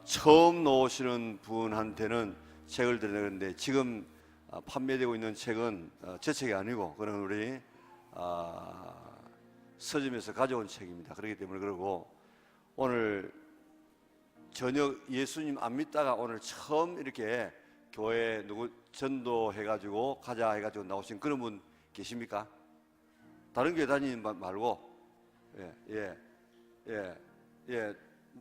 처음 놓으시는 분한테는 책을 드리는데 지금 판매되고 있는 책은 제 책이 아니고 그런 우리 서점에서 가져온 책입니다. 그렇기 때문에 그러고 오늘 저녁 예수님 안 믿다가 오늘 처음 이렇게 교회 누구 전도해가지고 가자 해가지고 나오신 그런 분 계십니까? 다른 교회 다니는 말고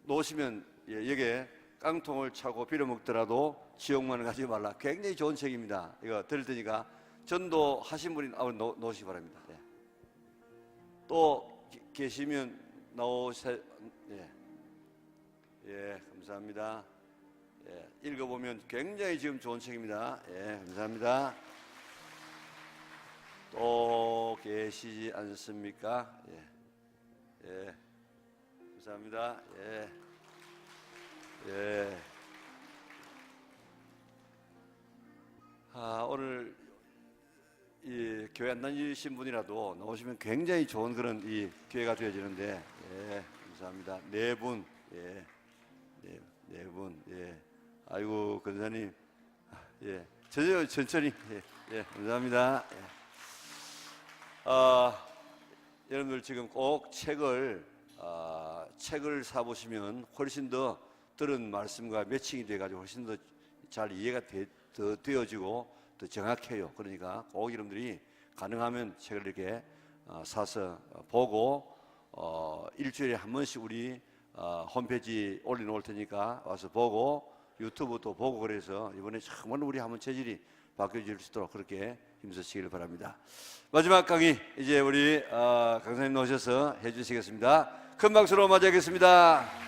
놓으시면 여기에 깡통을 차고 빌어먹더라도 지옥만을 가지 말라. 굉장히 좋은 책입니다. 이거 들을 테니까 전도하신 분이 놓으시기 바랍니다. 또 계시면 나오세요. 감사합니다. 읽어보면 굉장히 지금 좋은 책입니다. 감사합니다. 또 계시지 않습니까? 감사합니다. 오늘 이 교회 안 다니신 분이라도 나오시면 굉장히 좋은 그런 이 기회가 되어지는데, 감사합니다. 네 분, 네 분, 아이고 권사님, 천천히, 감사합니다. 여러분들 지금 꼭 책을 사보시면 훨씬 더 들은 말씀과 매칭이 돼가지고 훨씬 더 잘 이해가 되어지고 더 정확해요. 그러니까 꼭 여러분들이 가능하면 책을 이렇게 사서 보고 일주일에 한 번씩 우리 홈페이지 올려놓을 테니까 와서 보고 유튜브도 보고 그래서 이번에 정말 우리 한번 체질이 바뀌어질 수 있도록 그렇게 힘쓰시길 바랍니다. 마지막 강의 이제 우리 강사님 나오셔서 해주시겠습니다. 큰 박수로 맞이하겠습니다.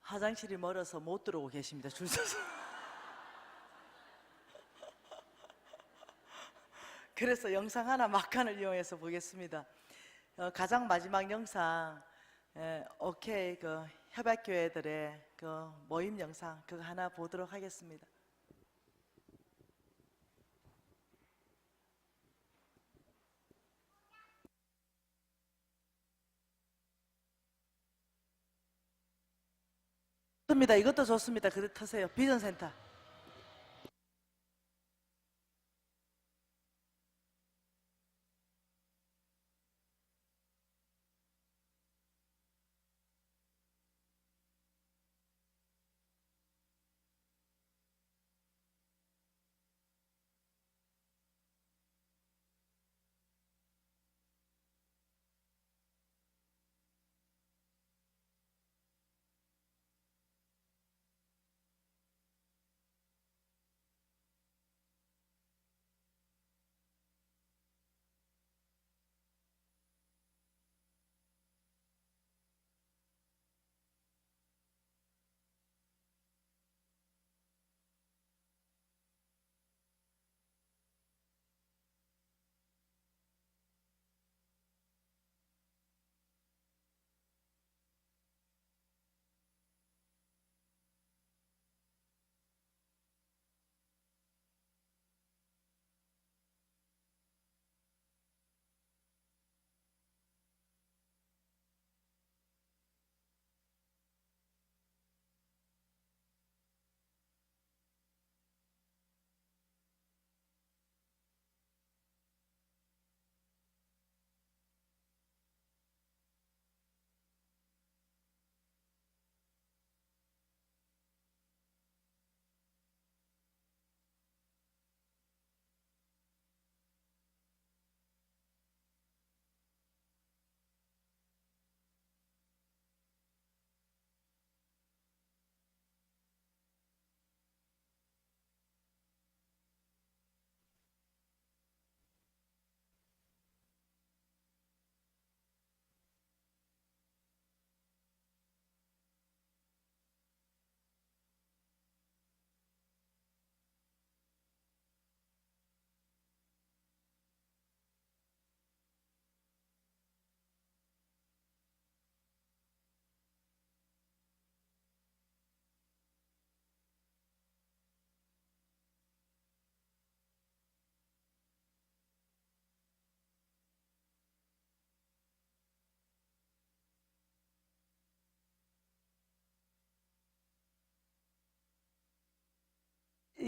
화장실이 멀어서 못 들어오고 계십니다. 줄 서서. 그래서 영상 하나 막간을 이용해서 보겠습니다. 가장 마지막 영상 오케이 그 협약교회들의 그 모임 영상 그거 하나 보도록 하겠습니다. 좋습니다. 이것도 좋습니다. 그래 터세요. 비전센터.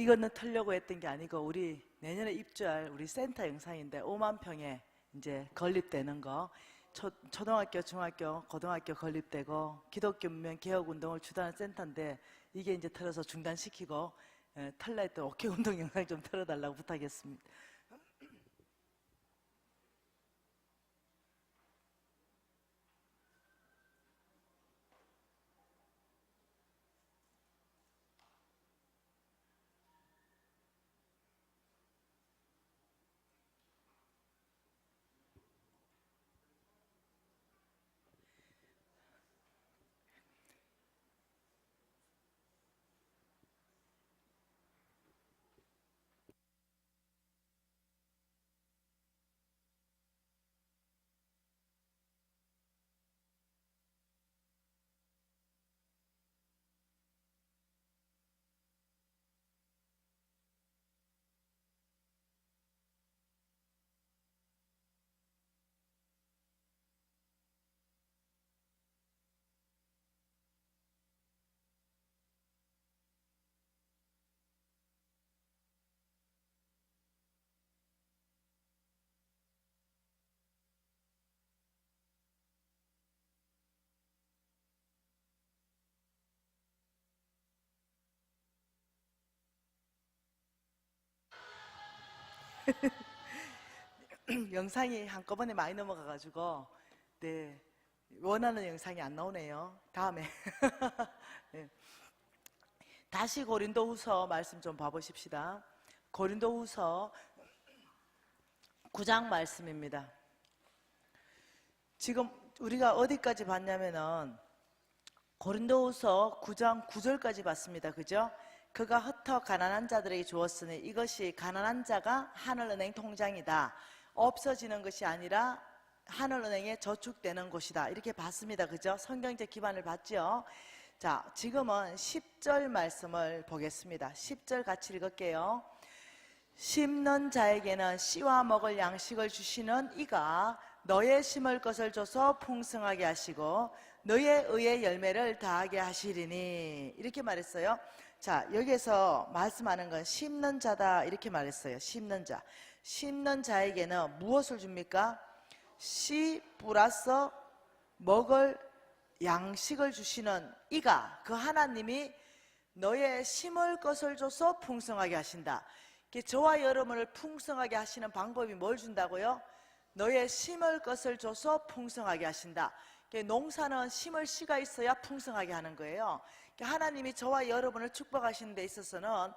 이거는 털려고 했던 게 아니고 우리 내년에 입주할 우리 센터 영상인데 5만 평에 이제 건립되는 거, 초등학교, 중학교, 고등학교 건립되고 기독교 문명 개혁 운동을 주도하는 센터인데 이게 이제 털어서 중단시키고 털라 했던 오케이 운동 영상 좀 털어달라고 부탁했습니다. 영상이 한꺼번에 많이 넘어가가지고 네, 원하는 영상이 안 나오네요. 다음에 네. 다시 고린도후서 말씀 좀 봐보십시다. 고린도후서 9장 말씀입니다. 지금 우리가 어디까지 봤냐면은 고린도후서 9장 9절까지 봤습니다. 그죠? 그가 흩어 가난한 자들에게 주었으니 이것이 가난한 자가 하늘은행 통장이다. 없어지는 것이 아니라 하늘은행에 저축되는 곳이다. 이렇게 봤습니다. 그죠? 성경적 기반을 봤죠? 자, 지금은 10절 말씀을 보겠습니다. 10절 같이 읽을게요. 심는 자에게는 씨와 먹을 양식을 주시는 이가 너의 심을 것을 줘서 풍성하게 하시고 너의 의의 열매를 다하게 하시리니, 이렇게 말했어요. 자, 여기에서 말씀하는 건 심는 자다 이렇게 말했어요. 심는 자. 심는 자에게는 무엇을 줍니까? 씨 플러스 먹을 양식을 주시는 이가, 그 하나님이 너의 심을 것을 줘서 풍성하게 하신다. 저와 여러분을 풍성하게 하시는 방법이 뭘 준다고요? 너의 심을 것을 줘서 풍성하게 하신다. 농사는 심을 씨가 있어야 풍성하게 하는 거예요. 하나님이 저와 여러분을 축복하시는 데 있어서는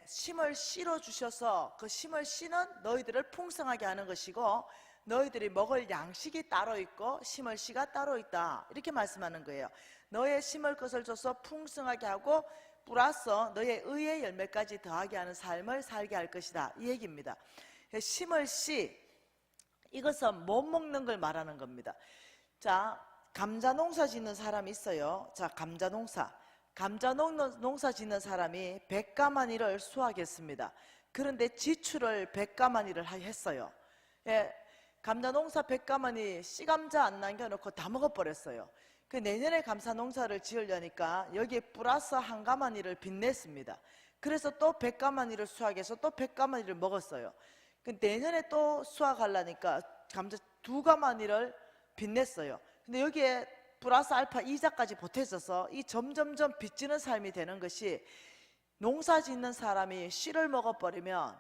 심을 씨로 주셔서 그 심을 씨는 너희들을 풍성하게 하는 것이고 너희들이 먹을 양식이 따로 있고 심을 씨가 따로 있다. 이렇게 말씀하는 거예요. 너의 심을 것을 줘서 풍성하게 하고 플러스 너의 의의 열매까지 더하게 하는 삶을 살게 할 것이다. 이 얘기입니다. 심을 씨, 이것은 못 먹는 걸 말하는 겁니다. 자, 감자 농사 짓는 사람이 있어요. 자, 감자 농사 짓는 사람이 100가마니를 수확했습니다. 그런데 지출을 100가마니를 했어요. 감자 농사 100가마니 씨감자 안 남겨놓고 다 먹어버렸어요. 그 내년에 감자 농사를 지으려니까 여기에 플러스 1가마니를 빚냈습니다. 그래서 또 100가마니를 수확해서 또 100가마니를 먹었어요. 그 내년에 또 수확하려니까 감자 2가마니를 빚냈어요. 근데 여기에 플러스 알파 이자까지 보태져서 이 점점점 빚지는 삶이 되는 것이, 농사 짓는 사람이 씨를 먹어버리면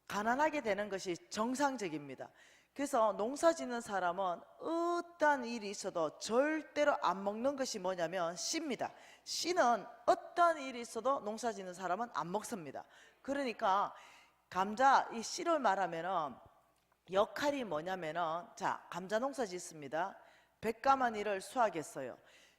가난하게 되는 것이 정상적입니다. 그래서 농사 짓는 사람은 어떠한 일이 있어도 절대로 안 먹는 것이 뭐냐면 씨입니다. 씨는 어떠한 일이 있어도 농사 짓는 사람은 안 먹습니다. 그러니까 감자 이 씨를 말하면은 역할이 뭐냐면은, 자, 감자 농사 짓습니다. 100가마니를 수확했어요.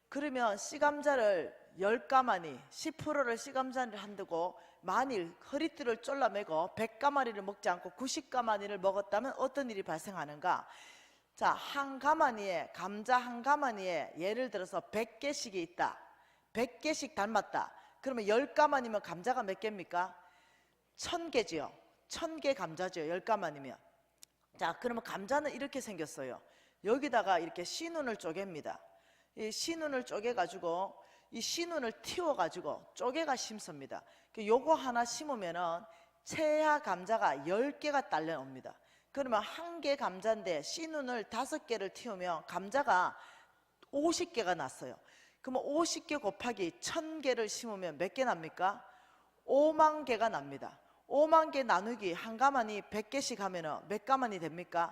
그러면 씨감자를 10가마니, 10%를 씨감자를 한다고 만일 허리띠를 졸라매고 100가마니를 먹지 않고 90가마니를 먹었다면 어떤 일이 발생하는가? 자, 한 가마니에, 감자 한 가마니에 예를 들어서 100개씩이 있다. 100개씩 닮았다. 그러면 10가마니면 감자가 몇 개입니까? 1000개지요. 1000개 감자죠. 10가마니면. 자, 그러면 감자는 이렇게 생겼어요. 여기다가 이렇게 씨눈을 쪼갭니다. 이 씨눈을 쪼개가지고 이 씨눈을 틔워가지고 쪼개가 심습니다. 요거 하나 심으면은 채야 감자가 10개가 딸려옵니다. 그러면 한 개 감자인데 씨눈을 5개를 틔우면 감자가 50개가 났어요. 그러면 50개 곱하기 1000개를 심으면 몇 개 납니까? 5만 개가 납니다. 5만 개 나누기 한 가마니 100개씩 하면은 몇 가마니 됩니까?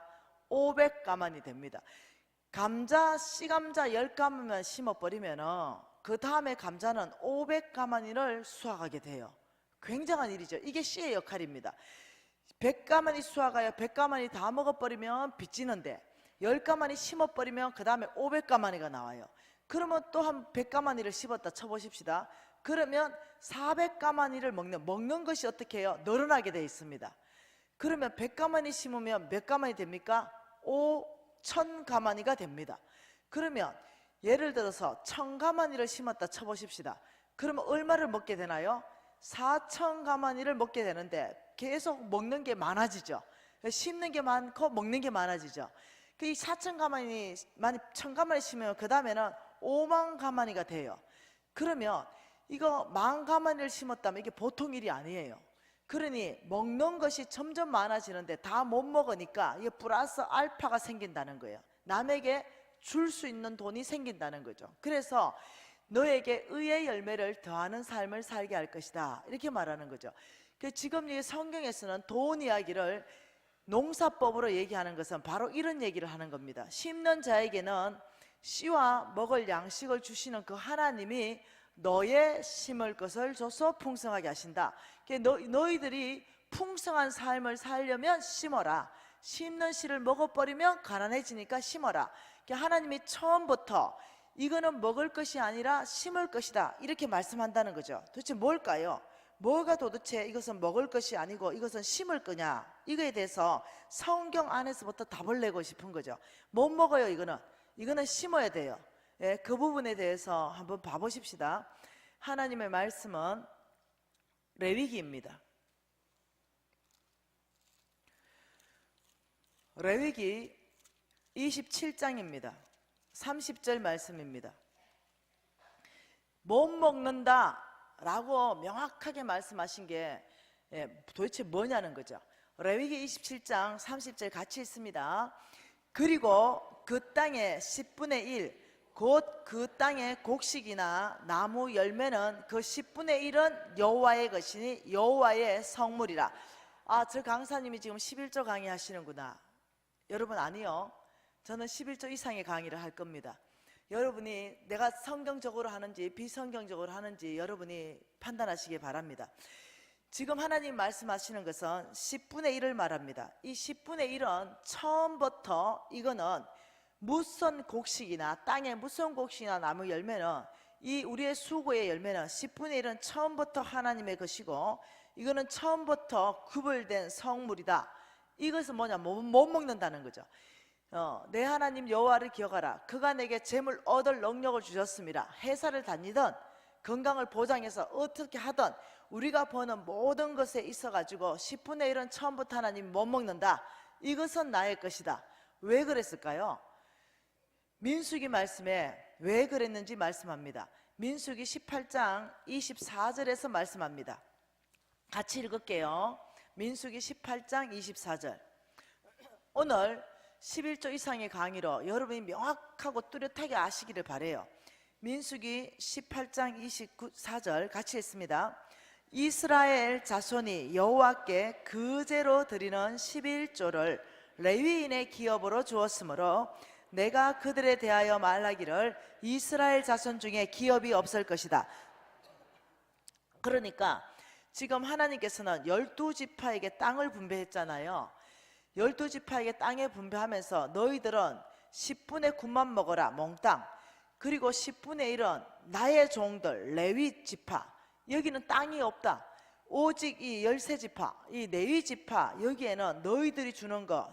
500가마니 됩니다. 감자, 씨감자 10가마만 심어버리면은 그 다음에 감자는 500가마니를 수확하게 돼요. 굉장한 일이죠. 이게 씨의 역할입니다. 100가마니 수확하여 100가마니 다 먹어버리면 빚지는데 10가마니 심어버리면 그 다음에 500가마니가 나와요. 그러면 또 한 100가마니를 심었다 쳐보십시다. 그러면 400가마니를 먹는 것이 어떻게 해요? 늘어나게 되어 있습니다. 그러면 100가마니 심으면 몇 가마니 됩니까? 5,000가마니가 됩니다. 그러면 예를 들어서 1000가마니를 심었다 쳐보십시다. 그러면 얼마를 먹게 되나요? 4,000가마니를 먹게 되는데 계속 먹는 게 많아지죠. 심는 게 많고 먹는 게 많아지죠. 그 4,000가마니, 1,000가마니 심으면 그 다음에는 5만 가마니가 돼요. 그러면 이거 10,000가마니를 심었다면 이게 보통 일이 아니에요. 그러니 먹는 것이 점점 많아지는데 다 못 먹으니까 이게 플러스 알파가 생긴다는 거예요. 남에게 줄 수 있는 돈이 생긴다는 거죠. 그래서 너에게 의의 열매를 더하는 삶을 살게 할 것이다, 이렇게 말하는 거죠. 지금 이 성경에서는 돈 이야기를 농사법으로 얘기하는 것은 바로 이런 얘기를 하는 겁니다. 심는 자에게는 씨와 먹을 양식을 주시는 그 하나님이 너의 심을 것을 줘서 풍성하게 하신다. 너희들이 풍성한 삶을 살려면 심어라. 심는 씨를 먹어버리면 가난해지니까 심어라. 하나님이 처음부터 이거는 먹을 것이 아니라 심을 것이다, 이렇게 말씀한다는 거죠. 도대체 뭘까요? 뭐가 도대체 이것은 먹을 것이 아니고 이것은 심을 거냐, 이거에 대해서 성경 안에서부터 답을 내고 싶은 거죠. 못 먹어요. 이거는 심어야 돼요. 예, 그 부분에 대해서 한번 봐보십시다. 하나님의 말씀은 레위기입니다. 레위기 27장입니다. 30절 말씀입니다. 못 먹는다 라고 명확하게 말씀하신 게 도대체 뭐냐는 거죠. 레위기 27장 30절 같이 있습니다. 그리고 그 땅의 10분의 1 곧 그 땅의 곡식이나 나무 열매는 그 10분의 1은 여호와의 것이니 여호와의 성물이라. 저 강사님이 지금 11조 강의 하시는구나. 여러분, 아니요, 저는 11조 이상의 강의를 할 겁니다. 여러분이 내가 성경적으로 하는지 비성경적으로 하는지 여러분이 판단하시기 바랍니다. 지금 하나님 말씀하시는 것은 10분의 1을 말합니다. 이 10분의 1은 처음부터 이거는 무슨 곡식이나 땅에 무슨 곡식이나 나무 열매는, 이 우리의 수고의 열매는 10분의 1은 처음부터 하나님의 것이고 이거는 처음부터 구별된 성물이다. 이것은 뭐냐? 못 먹는다는 거죠. 내 하나님 여호와를 기억하라. 그가 내게 재물 얻을 능력을 주셨습니다. 회사를 다니든 건강을 보장해서 어떻게 하든 우리가 버는 모든 것에 있어가지고 10분의 1은 처음부터 하나님 못 먹는다. 이것은 나의 것이다. 왜 그랬을까요? 민수기 말씀에 왜 그랬는지 말씀합니다. 민수기 18장 24절에서 말씀합니다. 같이 읽을게요. 민수기 18장 24절. 오늘 11조 이상의 강의로 여러분이 명확하고 뚜렷하게 아시기를 바라요. 민수기 18장 24절 같이 읽습니다. 이스라엘 자손이 여호와께 그제로 드리는 11조를 레위인의 기업으로 주었으므로 내가 그들에 대하여 말하기를 이스라엘 자손 중에 기업이 없을 것이다. 그러니까 지금 하나님께서는 12지파에게 땅을 분배했잖아요. 12지파에게 땅에 분배하면서 너희들은 10분의 9만 먹어라, 몽땅. 그리고 10분의 1은 나의 종들 레위 지파, 여기는 땅이 없다. 오직 이 13지파, 이 레위 지파, 여기에는 너희들이 주는 거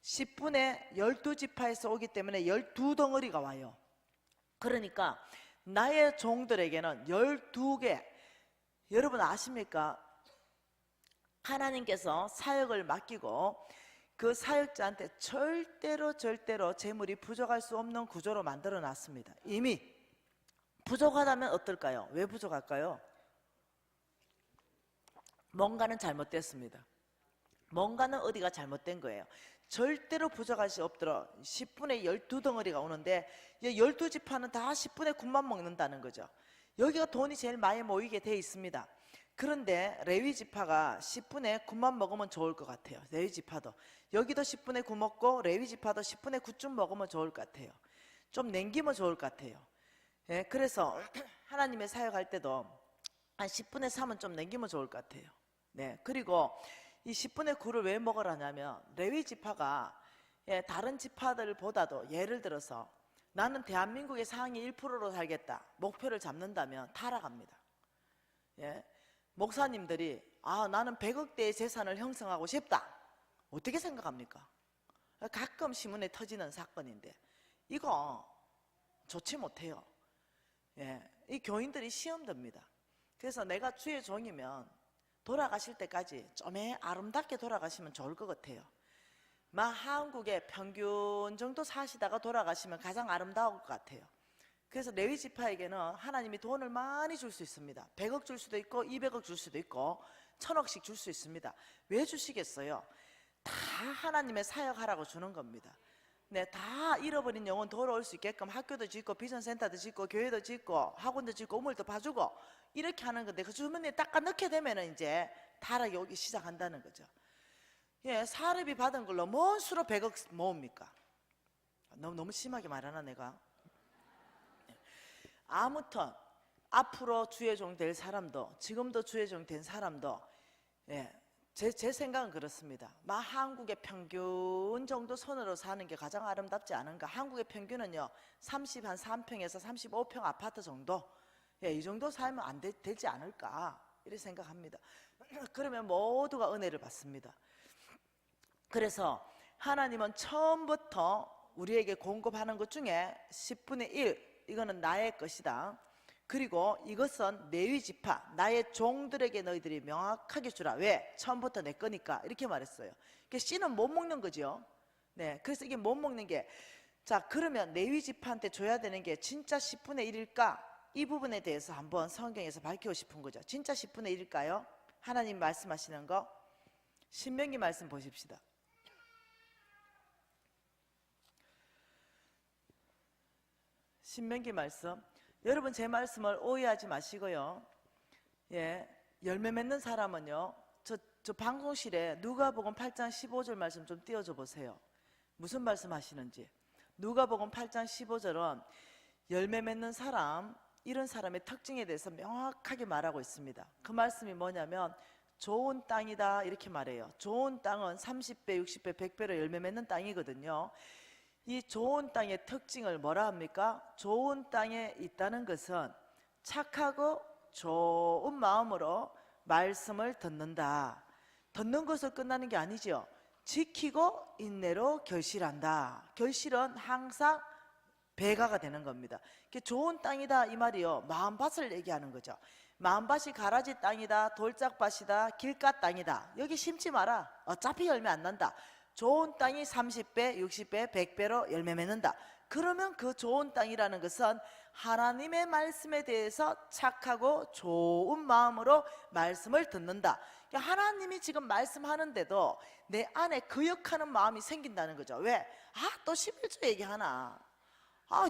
10분의 12지파에서 오기 때문에 12덩어리가 와요. 그러니까 나의 종들에게는 12개. 여러분 아십니까? 하나님께서 사역을 맡기고 그 사역자한테 절대로 재물이 부족할 수 없는 구조로 만들어 놨습니다. 이미 부족하다면 어떨까요? 왜 부족할까요? 뭔가는 잘못됐습니다. 뭔가는 어디가 잘못된 거예요. 절대로 부족할 수 없도록 10분의 12덩어리가 오는데 12지파는 다 10분의 9만 먹는다는 거죠. 여기가 돈이 제일 많이 모이게 돼 있습니다. 그런데 레위 지파가 10분의 9만 먹으면 좋을 것 같아요. 레위 지파도 여기도 10분의 9 먹고 레위 지파도 10분의 9쯤 먹으면 좋을 것 같아요. 좀 남기면 좋을 것 같아요. 예, 그래서 하나님의 사역할 때도 한 10분의 3은 좀 남기면 좋을 것 같아요. 네, 그리고 이 10분의 9를 왜 먹으라냐면 레위 지파가 다른 지파들보다도 예를 들어서 나는 대한민국의 상위 1%로 살겠다 목표를 잡는다면 타락합니다. 예, 목사님들이 나는 100억대의 재산을 형성하고 싶다 어떻게 생각합니까? 가끔 신문에 터지는 사건인데 이거 좋지 못해요. 예, 이 교인들이 시험 듭니다. 그래서 내가 주의 종이면 돌아가실 때까지 좀 아름답게 돌아가시면 좋을 것 같아요. 한국의 평균 정도 사시다가 돌아가시면 가장 아름다울 것 같아요. 그래서 레위 지파에게는 하나님이 돈을 많이 줄 수 있습니다. 100억 줄 수도 있고 200억 줄 수도 있고 1000억씩 줄 수 있습니다. 왜 주시겠어요? 다 하나님의 사역하라고 주는 겁니다. 네, 다 잃어버린 영혼 돌아올 수 있게끔 학교도 짓고 비전센터도 짓고 교회도 짓고 학원도 짓고 우물도 봐주고 이렇게 하는 건데 그 주머니에 딱 넣게 되면 이제 타락이 오기 시작한다는 거죠. 예, 사례비 받은 걸로 뭔 수로 100억 모읍니까? 너무 심하게 말하나 내가? 아무튼 앞으로 주의 종 될 사람도 지금도 주의 종 된 사람도 제 생각은 그렇습니다. 한국의 평균 정도 선으로 사는 게 가장 아름답지 않은가? 한국의 평균은요 33평에서 35평 아파트 정도 이 정도 살면 안 되지 않을까 이렇게 생각합니다. 그러면 모두가 은혜를 받습니다. 그래서 하나님은 처음부터 우리에게 공급하는 것 중에 10분의 1 이거는 나의 것이다. 그리고 이것은 레위 지파 나의 종들에게 너희들이 명확하게 주라. 왜? 처음부터 내 거니까 이렇게 말했어요. 씨는 못 먹는 거죠. 네, 그래서 이게 못 먹는 게 그러면 레위 지파한테 줘야 되는 게 진짜 10분의 1일까? 이 부분에 대해서 한번 성경에서 밝히고 싶은 거죠. 진짜 10분의 1일까요? 하나님 말씀하시는 거 신명기 말씀 보십시다. 신명기 말씀 여러분 제 말씀을 오해하지 마시고요. 열매 맺는 사람은요 저 방송실에 누가복음 8장 15절 말씀 좀 띄워줘 보세요. 무슨 말씀 하시는지. 누가복음 8장 15절은 열매 맺는 사람 이런 사람의 특징에 대해서 명확하게 말하고 있습니다. 그 말씀이 뭐냐면 좋은 땅이다 이렇게 말해요. 좋은 땅은 30배, 60배, 100배로 열매 맺는 땅이거든요. 이 좋은 땅의 특징을 뭐라 합니까? 좋은 땅에 있다는 것은 착하고 좋은 마음으로 말씀을 듣는다. 듣는 것을 끝나는 게 아니죠. 지키고 인내로 결실한다. 결실은 항상 배가가 되는 겁니다. 좋은 땅이다 이 말이요 마음밭을 얘기하는 거죠. 마음밭이 가라지 땅이다, 돌짝밭이다, 길가 땅이다. 여기 심지 마라. 어차피 열매 안 난다. 좋은 땅이 30배, 60배, 100배로 열매 맺는다. 그러면 그 좋은 땅이라는 것은 하나님의 말씀에 대해서 착하고 좋은 마음으로 말씀을 듣는다. 하나님이 지금 말씀하는데도 내 안에 거역하는 마음이 생긴다는 거죠. 왜? 또 11조 얘기하나?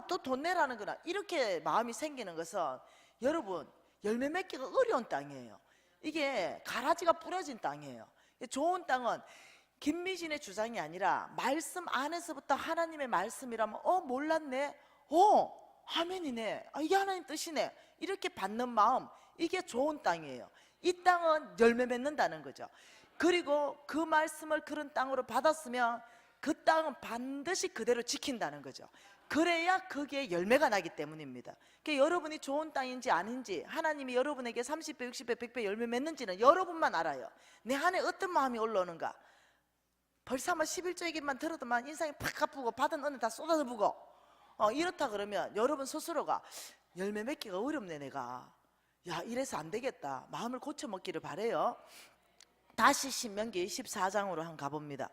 또 돈 내라는 거나? 이렇게 마음이 생기는 것은 여러분 열매 맺기가 어려운 땅이에요. 이게 가라지가 뿌려진 땅이에요. 좋은 땅은 김미진의 주장이 아니라 말씀 안에서부터 하나님의 말씀이라면 몰랐네, 아멘이네, 이게 하나님 뜻이네 이렇게 받는 마음, 이게 좋은 땅이에요. 이 땅은 열매 맺는다는 거죠. 그리고 그 말씀을 그런 땅으로 받았으면 그 땅은 반드시 그대로 지킨다는 거죠. 그래야 거기에 열매가 나기 때문입니다. 그러니까 여러분이 좋은 땅인지 아닌지 하나님이 여러분에게 30배, 60배, 100배 열매 맺는지는 여러분만 알아요. 내 안에 어떤 마음이 올라오는가. 벌써 한번 11조 얘기만 들어도만 인상이 팍 아프고 받은 은혜 다 쏟아부고 이렇다 그러면 여러분 스스로가 열매 맺기가 어렵네 내가. 이래서 안 되겠다. 마음을 고쳐먹기를 바래요. 다시 신명기 14장으로 한번 가봅니다.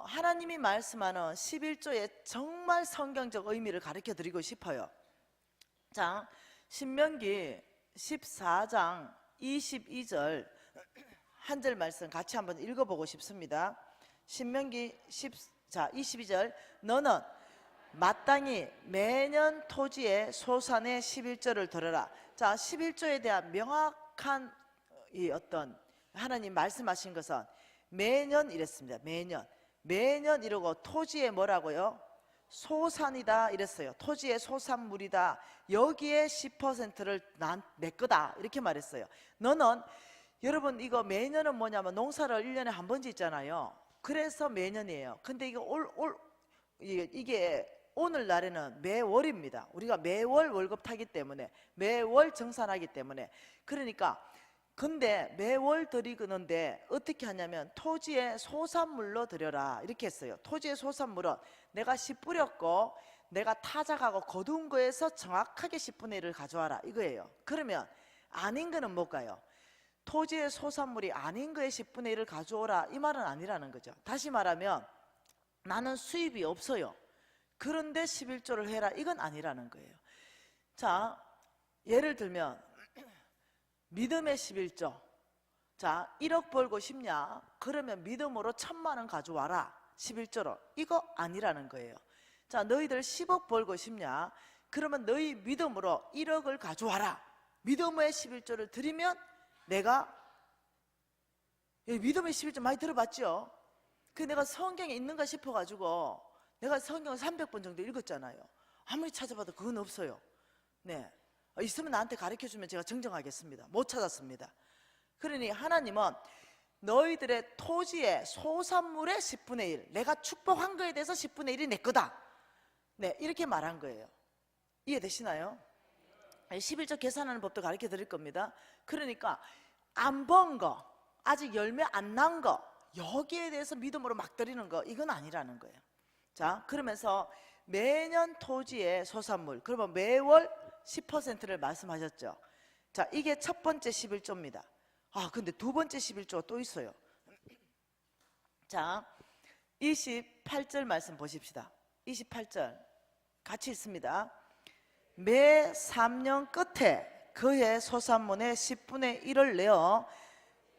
하나님이 말씀하는 11조의 정말 성경적 의미를 가르쳐 드리고 싶어요. 자, 신명기 14장 22절 한 절 말씀 같이 한번 읽어보고 싶습니다. 신명기 22절 너는 마땅히 매년 토지의 소산의 11조를 들어라. 자, 11조에 대한 명확한 이 어떤 하나님 말씀하신 것은 매년 이랬습니다. 매년 이러고 토지에 뭐라고요? 소산이다 이랬어요. 토지의 소산물이다. 여기에 10%를 내 거다 이렇게 말했어요. 너는 여러분 이거 매년은 뭐냐면 농사를 1년에 한 번 짓잖아요. 그래서 매년이에요. 근데 이게 오늘날에는 매월입니다. 우리가 매월 월급 타기 때문에 매월 정산하기 때문에 그러니까 근데 매월 드리는데 어떻게 하냐면 토지의 소산물로 드려라 이렇게 했어요. 토지의 소산물은 내가 씨 뿌렸고 내가 타작하고 거둔 거에서 정확하게 10분의 1을 가져와라 이거예요. 그러면 아닌 거는 뭘까요? 토지의 소산물이 아닌 거에 10분의 1을 가져오라 이 말은 아니라는 거죠. 다시 말하면 나는 수입이 없어요. 그런데 11조를 해라 이건 아니라는 거예요. 자, 예를 들면 믿음의 11조. 자, 1억 벌고 싶냐? 그러면 믿음으로 1,000만 원 가져와라 11조로. 이거 아니라는 거예요. 자, 너희들 10억 벌고 싶냐? 그러면 너희 믿음으로 1억을 가져와라. 믿음의 11조를 드리면 내가 믿음의 11조 많이 들어봤죠? 그 내가 성경에 있는가 싶어가지고 내가 성경을 300번 정도 읽었잖아요. 아무리 찾아봐도 그건 없어요. 네, 있으면 나한테 가르쳐주면 제가 정정하겠습니다. 못 찾았습니다. 그러니 하나님은 너희들의 토지의 소산물의 10분의 1 내가 축복한 거에 대해서 10분의 1이 내 거다. 네, 이렇게 말한 거예요. 이해되시나요? 11조 계산하는 법도 가르쳐 드릴 겁니다. 그러니까 안 번 거, 아직 열매 안 난 거, 여기에 대해서 믿음으로 막 드리는 거 이건 아니라는 거예요. 자, 그러면서 매년 토지의 소산물, 그러면 매월 10%를 말씀하셨죠. 자, 이게 첫 번째 11조입니다. 아, 근데 두 번째 11조가 또 있어요. 자, 28절 말씀 보십시다. 28절 같이 있습니다. 매 3년 끝에 그의 소산물의 10분의 1을 내어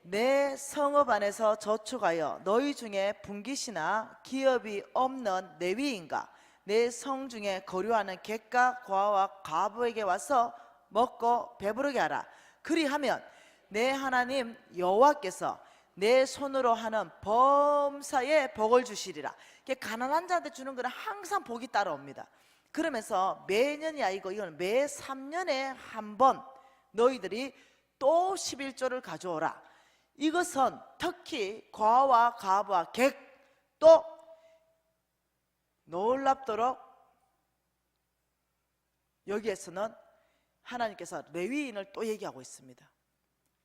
내 성읍 안에서 저축하여 너희 중에 분깃이나 기업이 없는 레위인과 내 성 중에 거류하는 객과 고아와 과부에게 와서 먹고 배부르게 하라. 그리하면 내 하나님 여호와께서 내 손으로 하는 범사에 복을 주시리라. 가난한 자한테 주는 거는 항상 복이 따라옵니다. 그러면서 매년이 아니고 이건 매 3년에 한 번 너희들이 또 11조를 가져오라. 이것은 특히 과와 과부와 객 또 놀랍도록 여기에서는 하나님께서 레위인을 또 얘기하고 있습니다.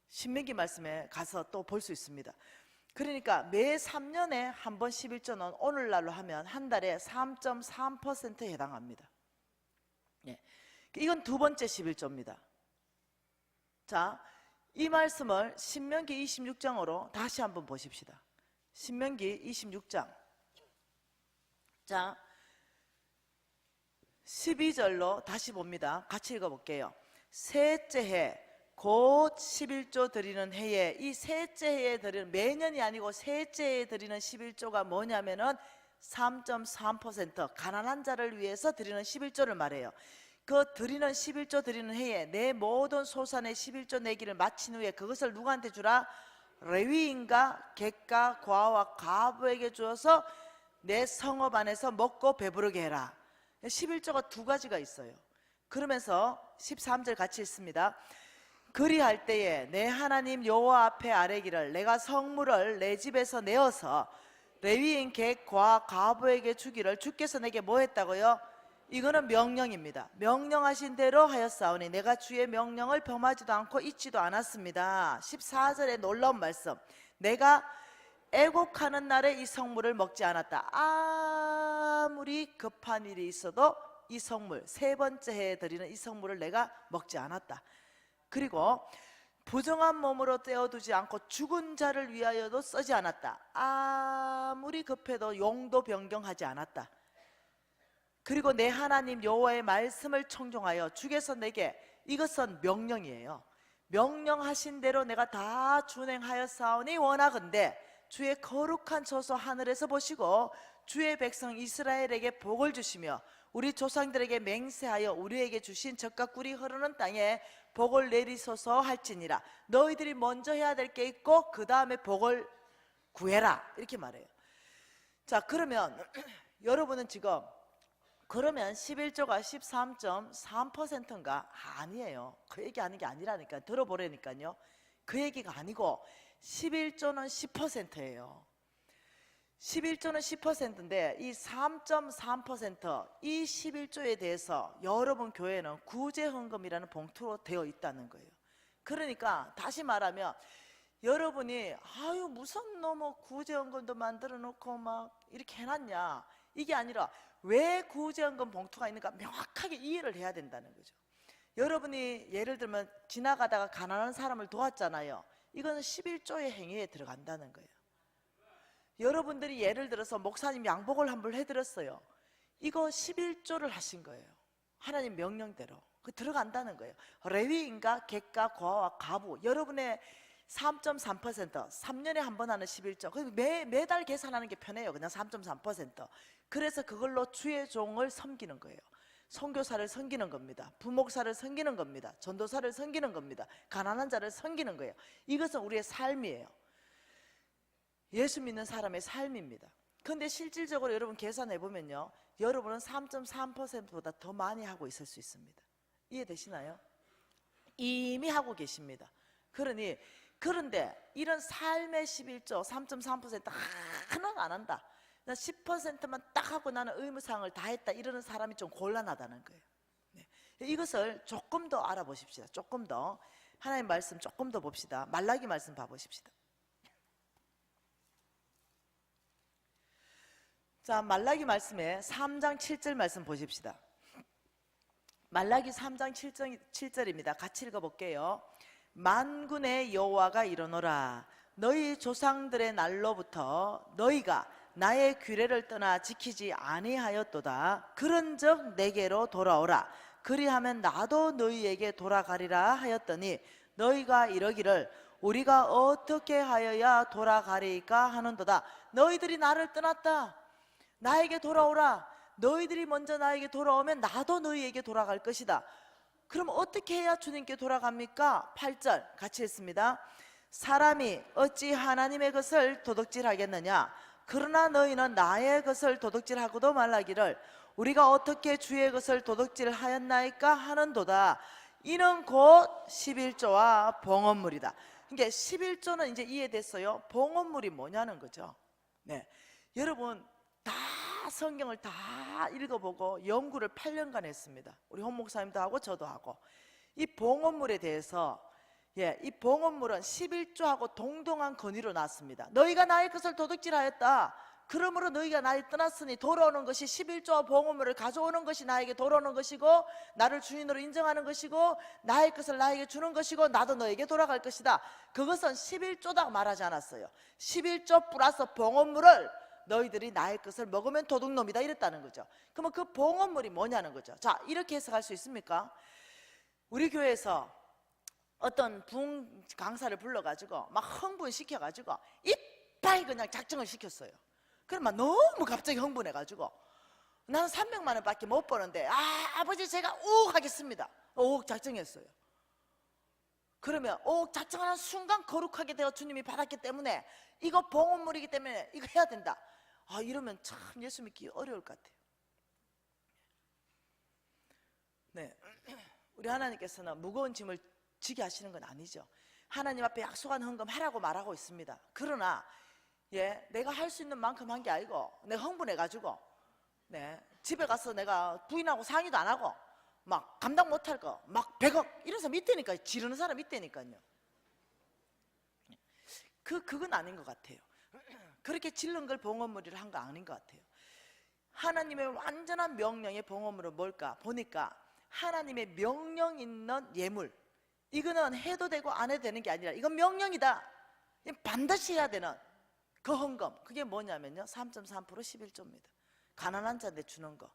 신명기 말씀에 가서 또 볼 수 있습니다. 그러니까 매 3년에 한 번 11조는 오늘날로 하면 한 달에 3.3%에 해당합니다. 예. 이건 두 번째 11조입니다. 자, 이 말씀을 신명기 26장으로 다시 한번 보십시다. 신명기 26장. 자, 12절로 다시 봅니다. 같이 읽어볼게요. 셋째 해 곧 11조 드리는 해에, 이 셋째 해에 드리는, 매년이 아니고 셋째 해에 드리는 11조가 뭐냐면은 3.3% 가난한 자를 위해서 드리는 11조를 말해요. 그 드리는 11조 드리는 해에 내 모든 소산의 11조 내기를 마친 후에 그것을 누구한테 주라? 레위인과 객과 고아와 과부에게 주어서 내 성읍 안에서 먹고 배부르게 해라. 11조가 두 가지가 있어요. 그러면서 13절 같이 읽습니다. 그리할 때에 내 하나님 여호와 앞에 아뢰기를 내가 성물을 내 집에서 내어서 레위인 객 고아 과부에게 주기를 주께서 내게 뭐 했다고요? 이거는 명령입니다. 명령하신 대로 하였사오니 내가 주의 명령을 범하지도 않고 잊지도 않았습니다. 14절의 놀라운 말씀. 내가 애곡하는 날에 이 성물을 먹지 않았다. 아무리 급한 일이 있어도 이 성물, 세 번째 해에 드리는 이 성물을 내가 먹지 않았다. 그리고 부정한 몸으로 떼어두지 않고 죽은 자를 위하여도 쓰지 않았다. 아무리 급해도 용도 변경하지 않았다. 그리고 내 하나님 여호와의 말씀을 청종하여 주께서 내게, 이것은 명령이에요. 명령하신 대로 내가 다 준행하였사오니 원하건대 주의 거룩한 처소 하늘에서 보시고 주의 백성 이스라엘에게 복을 주시며 우리 조상들에게 맹세하여 우리에게 주신 젖과 꿀이 흐르는 땅에 복을 내리소서 할지니라. 너희들이 먼저 해야 될 게 있고 그 다음에 복을 구해라, 이렇게 말해요. 자, 그러면 여러분은 지금 그러면 11조가 13.3%인가? 아니에요. 그 얘기하는 게 아니라니까. 들어보라니까요. 그 얘기가 아니고 11조는 10%예요. 11조는 10%인데 이 3.3%, 이 11조에 대해서 여러분 교회는 구제헌금이라는 봉투로 되어 있다는 거예요. 그러니까 다시 말하면 여러분이 아유 무슨 너무 구제헌금도 만들어 놓고 막 이렇게 해놨냐, 이게 아니라 왜 구제헌금 봉투가 있는가 명확하게 이해를 해야 된다는 거죠. 여러분이 예를 들면 지나가다가 가난한 사람을 도왔잖아요. 이거는 11조의 행위에 들어간다는 거예요. 여러분들이 예를 들어서 목사님 양복을 한 벌 해드렸어요. 이거 11조를 하신 거예요. 하나님 명령대로 그 들어간다는 거예요. 레위인가 객가 고아와 가부, 여러분의 3.3%, 3년에 한 번 하는 11조, 매달 계산하는 게 편해요. 그냥 3.3%. 그래서 그걸로 주의 종을 섬기는 거예요. 선교사를 섬기는 겁니다. 부목사를 섬기는 겁니다. 전도사를 섬기는 겁니다. 가난한 자를 섬기는 거예요. 이것은 우리의 삶이에요. 예수 믿는 사람의 삶입니다. 그런데 실질적으로 여러분 계산해 보면요, 여러분은 3.3%보다 더 많이 하고 있을 수 있습니다. 이해되시나요? 이미 하고 계십니다. 그런데 이런 삶의 11조 3.3% 하나가 안 한다, 10%만 딱 하고 나는 의무사항을 다 했다, 이러는 사람이 좀 곤란하다는 거예요. 네. 이것을 조금 더 알아보십시다. 조금 더 하나님 말씀 조금 더 봅시다. 말라기 말씀 봐보십시다. 자, 말라기 말씀에 3장 7절 말씀 보십시다. 말라기 3장 7절입니다. 같이 읽어볼게요. 만군의 여호와가 이르노라. 너희 조상들의 날로부터 너희가 나의 규례를 떠나 지키지 아니하였도다. 그런즉 내게로 돌아오라. 그리하면 나도 너희에게 돌아가리라 하였더니 너희가 이러기를 우리가 어떻게 하여야 돌아가리까 하는도다. 너희들이 나를 떠났다. 나에게 돌아오라. 너희들이 먼저 나에게 돌아오면 나도 너희에게 돌아갈 것이다. 그럼 어떻게 해야 주님께 돌아갑니까? 8절 같이 읽습니다. 사람이 어찌 하나님의 것을 도둑질하겠느냐? 그러나 너희는 나의 것을 도둑질하고도 말라기를 우리가 어떻게 주의 것을 도둑질하였나이까 하는도다. 이는 곧 11조와 봉헌물이다. 그러니까 11조는 이제 이해됐어요. 봉헌물이 뭐냐는 거죠. 네, 여러분 다 성경을 다 읽어보고 연구를 8년간 했습니다. 우리 홍 목사님도 하고 저도 하고. 이 봉헌물에 대해서 이 봉헌물은 11조하고 동등한 권위로 나왔습니다. 너희가 나의 것을 도둑질하였다. 그러므로 너희가 나를 떠났으니 돌아오는 것이 11조와 봉헌물을 가져오는 것이 나에게 돌아오는 것이고 나를 주인으로 인정하는 것이고 나의 것을 나에게 주는 것이고 나도 너에게 돌아갈 것이다. 그것은 11조다 말하지 않았어요. 11조 플러스 봉헌물을 너희들이 나의 것을 먹으면 도둑놈이다 이랬다는 거죠. 그러면 그 봉헌물이 뭐냐는 거죠. 자, 이렇게 해석할 수 있습니까? 우리 교회에서 어떤 부흥 강사를 불러가지고 막 흥분시켜가지고 이빨 그냥 작정을 시켰어요. 그러면 너무 갑자기 흥분해가지고 나는 300만 원밖에 못 버는데 아버지 제가 5억 하겠습니다. 5억 작정했어요. 그러면 5억 작정하는 순간 거룩하게 되어 주님이 받았기 때문에 이거 봉헌물이기 때문에 이거 해야 된다. 이러면 참 예수 믿기 어려울 것 같아요. 네, 우리 하나님께서는 무거운 짐을 지게 하시는 건 아니죠. 하나님 앞에 약속한 헌금 하라고 말하고 있습니다. 그러나 내가 할 수 있는 만큼 한 게 아니고 내가 흥분해가지고 집에 가서 내가 부인하고 상의도 안 하고 막 감당 못할 거 막 100억 이런 사람 있다니까요. 지르는 사람 있다니까요. 그건 아닌 것 같아요. 그렇게 질른 걸 봉헌물이라 한 거 아닌 것 같아요. 하나님의 완전한 명령의 봉헌물은 뭘까 보니까 하나님의 명령 있는 예물, 이거는 해도 되고 안 해도 되는 게 아니라 이건 명령이다, 반드시 해야 되는 그 헌금, 그게 뭐냐면요 3.3% 11조입니다. 가난한 자한테 주는 거,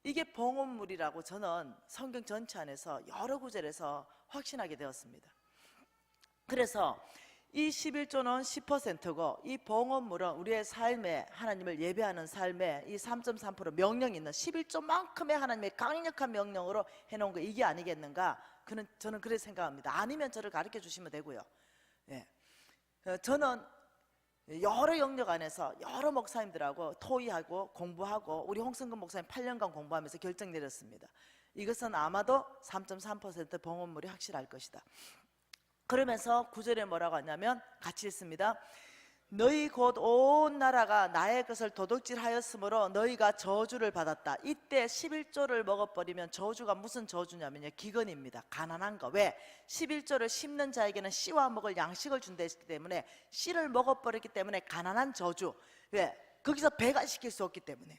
이게 봉헌물이라고 저는 성경 전체 안에서 여러 구절에서 확신하게 되었습니다. 그래서 이 11조는 10%고 이 봉헌물은 우리의 삶에 하나님을 예배하는 삶에 이 3.3% 명령이 있는 11조만큼의 하나님의 강력한 명령으로 해놓은 거 이게 아니겠는가? 저는 그렇게 생각합니다. 아니면 저를 가르쳐 주시면 되고요. 예. 저는 여러 영역 안에서 여러 목사님들하고 토의하고 공부하고 우리 홍성근 목사님 8년간 공부하면서 결정 내렸습니다. 이것은 아마도 3.3% 봉헌물이 확실할 것이다. 그러면서 9절에 뭐라고 하냐면 같이 읽습니다. 너희 곧 온 나라가 나의 것을 도둑질하였으므로 너희가 저주를 받았다. 이때 11조를 먹어버리면 저주가 무슨 저주냐면요, 기근입니다. 가난한 거. 왜? 11조를 심는 자에게는 씨와 먹을 양식을 준다 했기 때문에 씨를 먹어버렸기 때문에 가난한 저주. 왜? 거기서 배가 시킬 수 없기 때문에.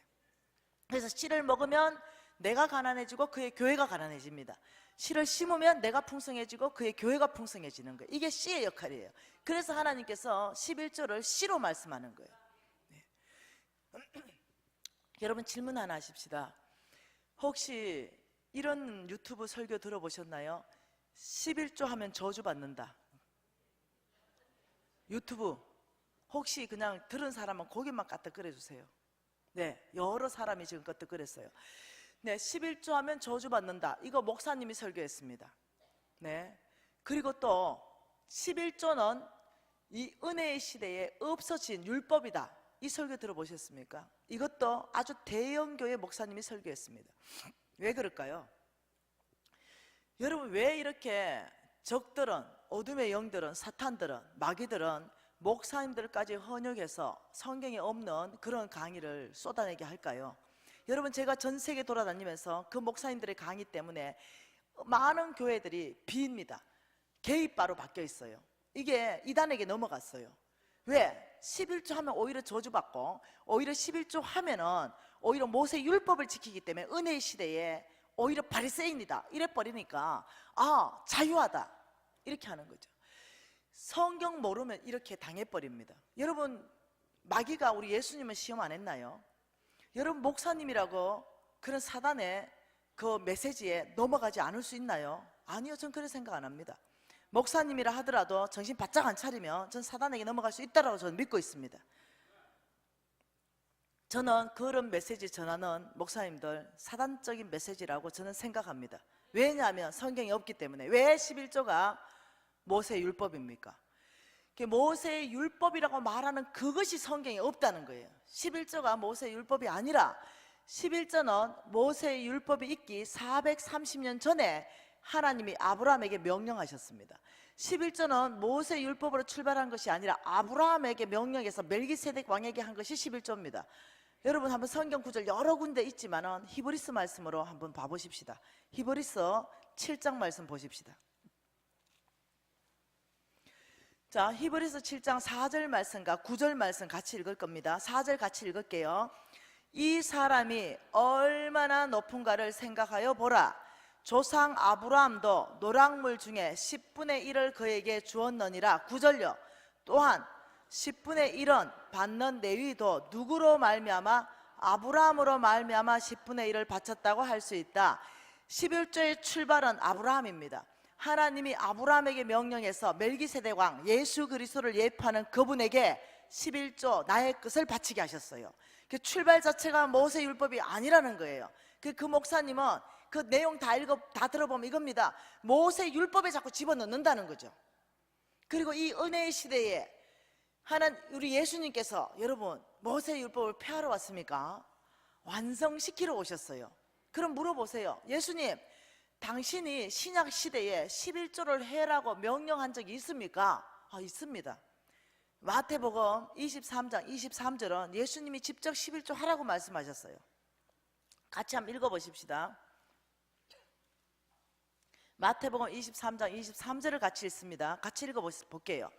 그래서 씨를 먹으면 내가 가난해지고 그의 교회가 가난해집니다. 씨를 심으면 내가 풍성해지고 그의 교회가 풍성해지는 거예요. 이게 씨의 역할이에요. 그래서 하나님께서 11조를 씨로 말씀하는 거예요. 네. 여러분 질문 하나 하십시다. 혹시 이런 유튜브 설교 들어보셨나요? 11조 하면 저주받는다. 유튜브 혹시 그냥 들은 사람은 고개만 까뜩거려 주세요. 네, 여러 사람이 지금 까뜩거렸어요. 네, 11조 하면 저주받는다. 이거 목사님이 설교했습니다. 네. 그리고 또 11조는 이 은혜의 시대에 없어진 율법이다. 이 설교 들어보셨습니까? 이것도 아주 대형 교회 목사님이 설교했습니다. 왜 그럴까요? 여러분, 왜 이렇게 적들은, 어둠의 영들은, 사탄들은, 마귀들은 목사님들까지 헌역해서 성경에 없는 그런 강의를 쏟아내게 할까요? 여러분, 제가 전 세계 돌아다니면서 그 목사님들의 강의 때문에 많은 교회들이 비입니다. 개입바로 바뀌어 있어요. 이게 이단에게 넘어갔어요. 왜? 11조 하면 오히려 저주받고, 오히려 11조 하면은 오히려 모세 율법을 지키기 때문에 은혜의 시대에 오히려 바리새인이다 이래 버리니까 아, 자유하다 이렇게 하는 거죠. 성경 모르면 이렇게 당해버립니다. 여러분, 마귀가 우리 예수님은 시험 안 했나요? 여러분, 목사님이라고 그런 사단의 그 메시지에 넘어가지 않을 수 있나요? 아니요, 전 그렇게 생각 안 합니다. 목사님이라 하더라도 정신 바짝 안 차리면 전 사단에게 넘어갈 수 있다고 저는 믿고 있습니다. 저는 그런 메시지 전하는 목사님들 사단적인 메시지라고 저는 생각합니다. 왜냐하면 성경이 없기 때문에. 왜 11조가 모세의 율법입니까? 모세의 율법이라고 말하는 그것이 성경에 없다는 거예요. 11조가 모세의 율법이 아니라 11조는 모세의 율법이 있기 430년 전에 하나님이 아브라함에게 명령하셨습니다. 11조는 모세의 율법으로 출발한 것이 아니라 아브라함에게 명령해서 멜기세덱 왕에게 한 것이 11조입니다. 여러분, 한번 성경 구절 여러 군데 있지만은 히브리서 말씀으로 한번 봐보십시다. 히브리서 7장 말씀 보십시다. 자, 히브리서 7장 4절 말씀과 9절 말씀 같이 읽을 겁니다. 4절 같이 읽을게요. 이 사람이 얼마나 높은가를 생각하여 보라. 조상 아브라함도 노랑물 중에 10분의 1을 그에게 주었느니라. 9절요. 또한 10분의 1은 받는 레위도 누구로 말미암아? 아브라함으로 말미암아 10분의 1을 바쳤다고 할 수 있다. 11조의 출발은 아브라함입니다. 하나님이 아브라함에게 명령해서 멜기세덱 왕 예수 그리스도를 예표하는 그분에게 11조 나의 것을 바치게 하셨어요. 그 출발 자체가 모세 율법이 아니라는 거예요. 그 목사님은 그 내용 다 들어보면 이겁니다. 모세 율법에 자꾸 집어넣는다는 거죠. 그리고 이 은혜의 시대에 우리 예수님께서 여러분 모세 율법을 폐하러 왔습니까? 완성시키러 오셨어요. 그럼 물어보세요. 예수님, 당신이 신약 시대에 11조를 해라고 명령한 적이 있습니까? 있습니다. 마태복음 23장 23절은 예수님이 직접 11조 하라고 말씀하셨어요. 같이 한번 읽어보십시다. 마태복음 23장 23절을 같이 읽습니다. 같이 읽어볼게요.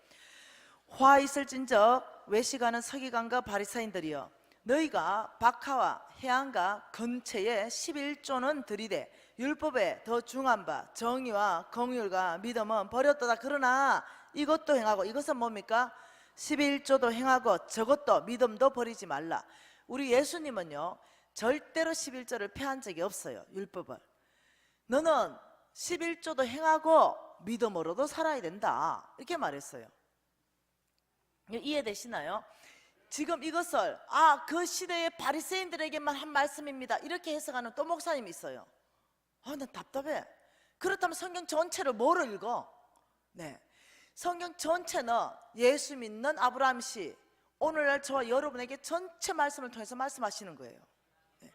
화 있을진저 외식하는 서기관과 바리새인들이여, 너희가 박하와 해안가 근처에 11조는 들이되 율법에 더 중한 바 정의와 긍휼과 믿음은 버렸도다. 그러나 이것도 행하고, 이것은 뭡니까? 11조도 행하고 저것도 믿음도 버리지 말라. 우리 예수님은요 절대로 11조를 폐한 적이 없어요. 율법을. 너는 11조도 행하고 믿음으로도 살아야 된다. 이렇게 말했어요. 이해되시나요? 지금 이것을 그 시대의 바리새인들에게만 한 말씀입니다, 이렇게 해석하는 또 목사님이 있어요. 난 답답해. 그렇다면 성경 전체를 뭐로 읽어? 네, 성경 전체는 예수 믿는 아브라함 씨, 오늘날 저와 여러분에게 전체 말씀을 통해서 말씀하시는 거예요. 네.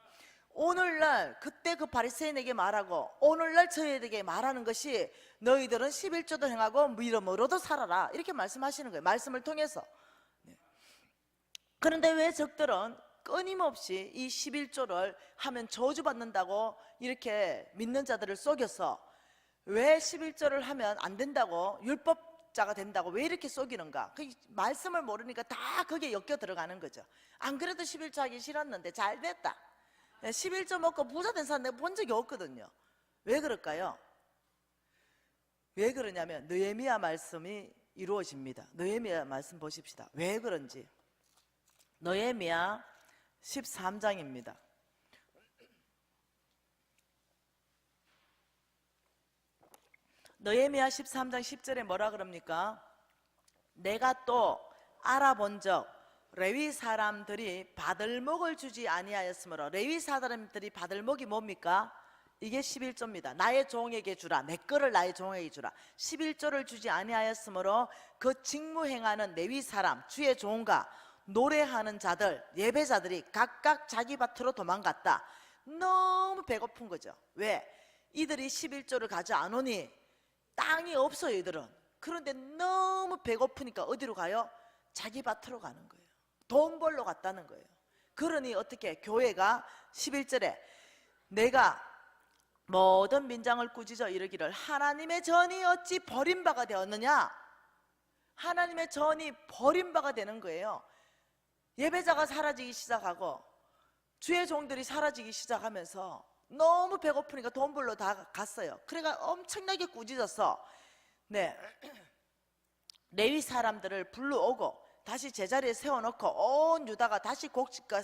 오늘날 그때 그 바리새인에게 말하고 오늘날 저희에게 말하는 것이 너희들은 11조도 행하고 믿음으로도 살아라, 이렇게 말씀하시는 거예요, 말씀을 통해서. 네. 그런데 왜 적들은 끊임없이 이 11조를 하면 저주받는다고 이렇게 믿는 자들을 속여서, 왜 11조를 하면 안 된다고, 율법자가 된다고 왜 이렇게 속이는가? 그 말씀을 모르니까 다 거기에 엮여 들어가는 거죠. 안 그래도 11조 하기 싫었는데 잘 됐다. 11조 먹고 부자 된 사람 내가 본 적이 없거든요. 왜 그럴까요? 왜 그러냐면 느헤미야 말씀이 이루어집니다. 느헤미야 말씀 보십시다. 왜 그런지. 느헤미야 13장입니다. 느헤미야 13장 10절에 뭐라 그럽니까? 내가 또 알아본 적 레위 사람들이 받을 목을 주지 아니하였으므로. 레위 사람들이 받을 목이 뭡니까? 이게 11조입니다. 나의 종에게 주라, 내 거를 나의 종에게 주라. 11조를 주지 아니하였으므로 그 직무 행하는 레위 사람, 주의 종과 노래하는 자들, 예배자들이 각각 자기 밭으로 도망갔다. 너무 배고픈 거죠. 왜? 이들이 11조를 가져안오니 땅이 없어요, 이들은. 그런데 너무 배고프니까 어디로 가요? 자기 밭으로 가는 거예요. 돈 벌러 갔다는 거예요. 그러니 어떻게? 교회가 11절에 내가 모든 민장을 꾸짖어 이르기를 하나님의 전이 어찌 버림바가 되었느냐? 하나님의 전이 버림바가 되는 거예요. 예배자가 사라지기 시작하고 주의 종들이 사라지기 시작하면서 너무 배고프니까 돈 벌러 다 갔어요. 그러니까 엄청나게 꾸짖었어. 네, 레위 사람들을 불러오고 다시 제자리에 세워놓고 온 유다가 다시 곡식과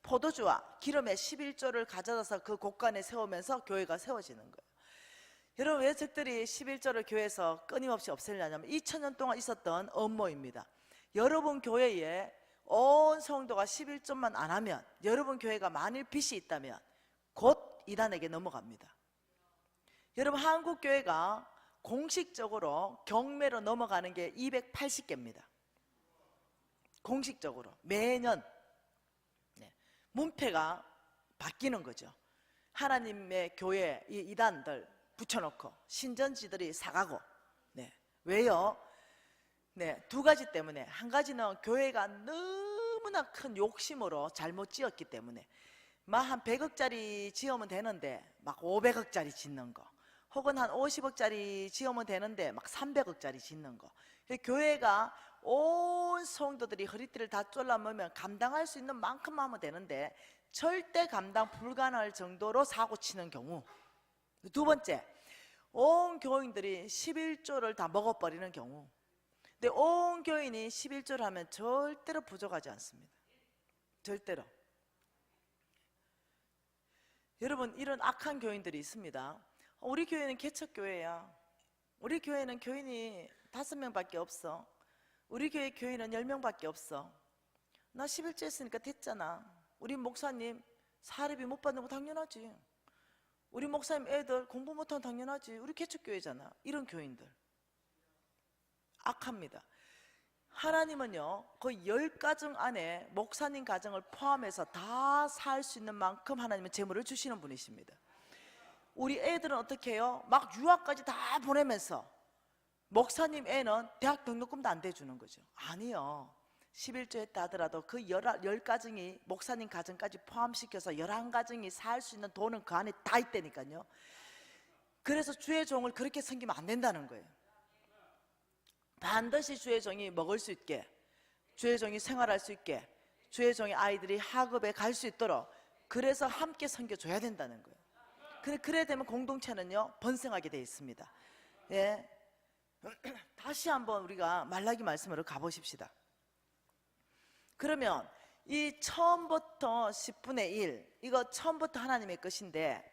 포도주와 기름의 11조를 가져다서 그 곳간에 세우면서 교회가 세워지는 거예요. 여러분, 왜 적들이 11조를 교회에서 끊임없이 없애려냐면 2000년 동안 있었던 음모입니다. 여러분 교회에 온 성도가 11조만 안 하면, 여러분 교회가 만일 빚이 있다면 곧 이단에게 넘어갑니다. 여러분, 한국 교회가 공식적으로 경매로 넘어가는 게 280개입니다. 공식적으로 매년 문패가 바뀌는 거죠. 하나님의 교회 이 이단들 붙여놓고 신전지들이 사가고. 왜요? 두 가지 때문에. 한 가지는 교회가 너무나 큰 욕심으로 잘못 지었기 때문에. 막 한 100억짜리 지으면 되는데 막 500억짜리 짓는 거, 혹은 한 50억짜리 지으면 되는데 막 300억짜리 짓는 거. 교회가 온 성도들이 허리띠를 다 졸라매면 감당할 수 있는 만큼 하면 되는데 절대 감당 불가능할 정도로 사고 치는 경우. 두 번째, 온 교인들이 11조를 다 먹어버리는 경우. 근데 온 교인이 11조를 하면 절대로 부족하지 않습니다. 절대로. 여러분, 이런 악한 교인들이 있습니다. 우리 교회는 개척교회야. 우리 교회는 교인이 5명밖에 없어. 우리 교회 교인은 10명밖에 없어. 나 11조 했으니까 됐잖아. 우리 목사님 사례비 못 받는 거 당연하지. 우리 목사님 애들 공부 못하는 거 당연하지. 우리 개척교회잖아. 이런 교인들 악합니다. 하나님은요, 그 10가정 안에 목사님 가정을 포함해서 다 살 수 있는 만큼 하나님은 재물을 주시는 분이십니다. 우리 애들은 어떻게 해요? 막 유학까지 다 보내면서 목사님 애는 대학 등록금도 안 대주는 거죠. 아니요, 11조 했다 하더라도 그 10가정이 목사님 가정까지 포함시켜서 11가정이 살 수 있는 돈은 그 안에 다 있다니까요. 그래서 주의 종을 그렇게 섬기면 안 된다는 거예요. 반드시 주의 종이 먹을 수 있게, 주의 종이 생활할 수 있게, 주의 종의 아이들이 학업에 갈 수 있도록, 그래서 함께 섬겨줘야 된다는 거예요. 그래야 되면 공동체는요 번성하게 되어 있습니다. 예. 다시 한번 우리가 말라기 말씀으로 가보십시다. 그러면 이 처음부터 10분의 1, 이거 처음부터 하나님의 것인데,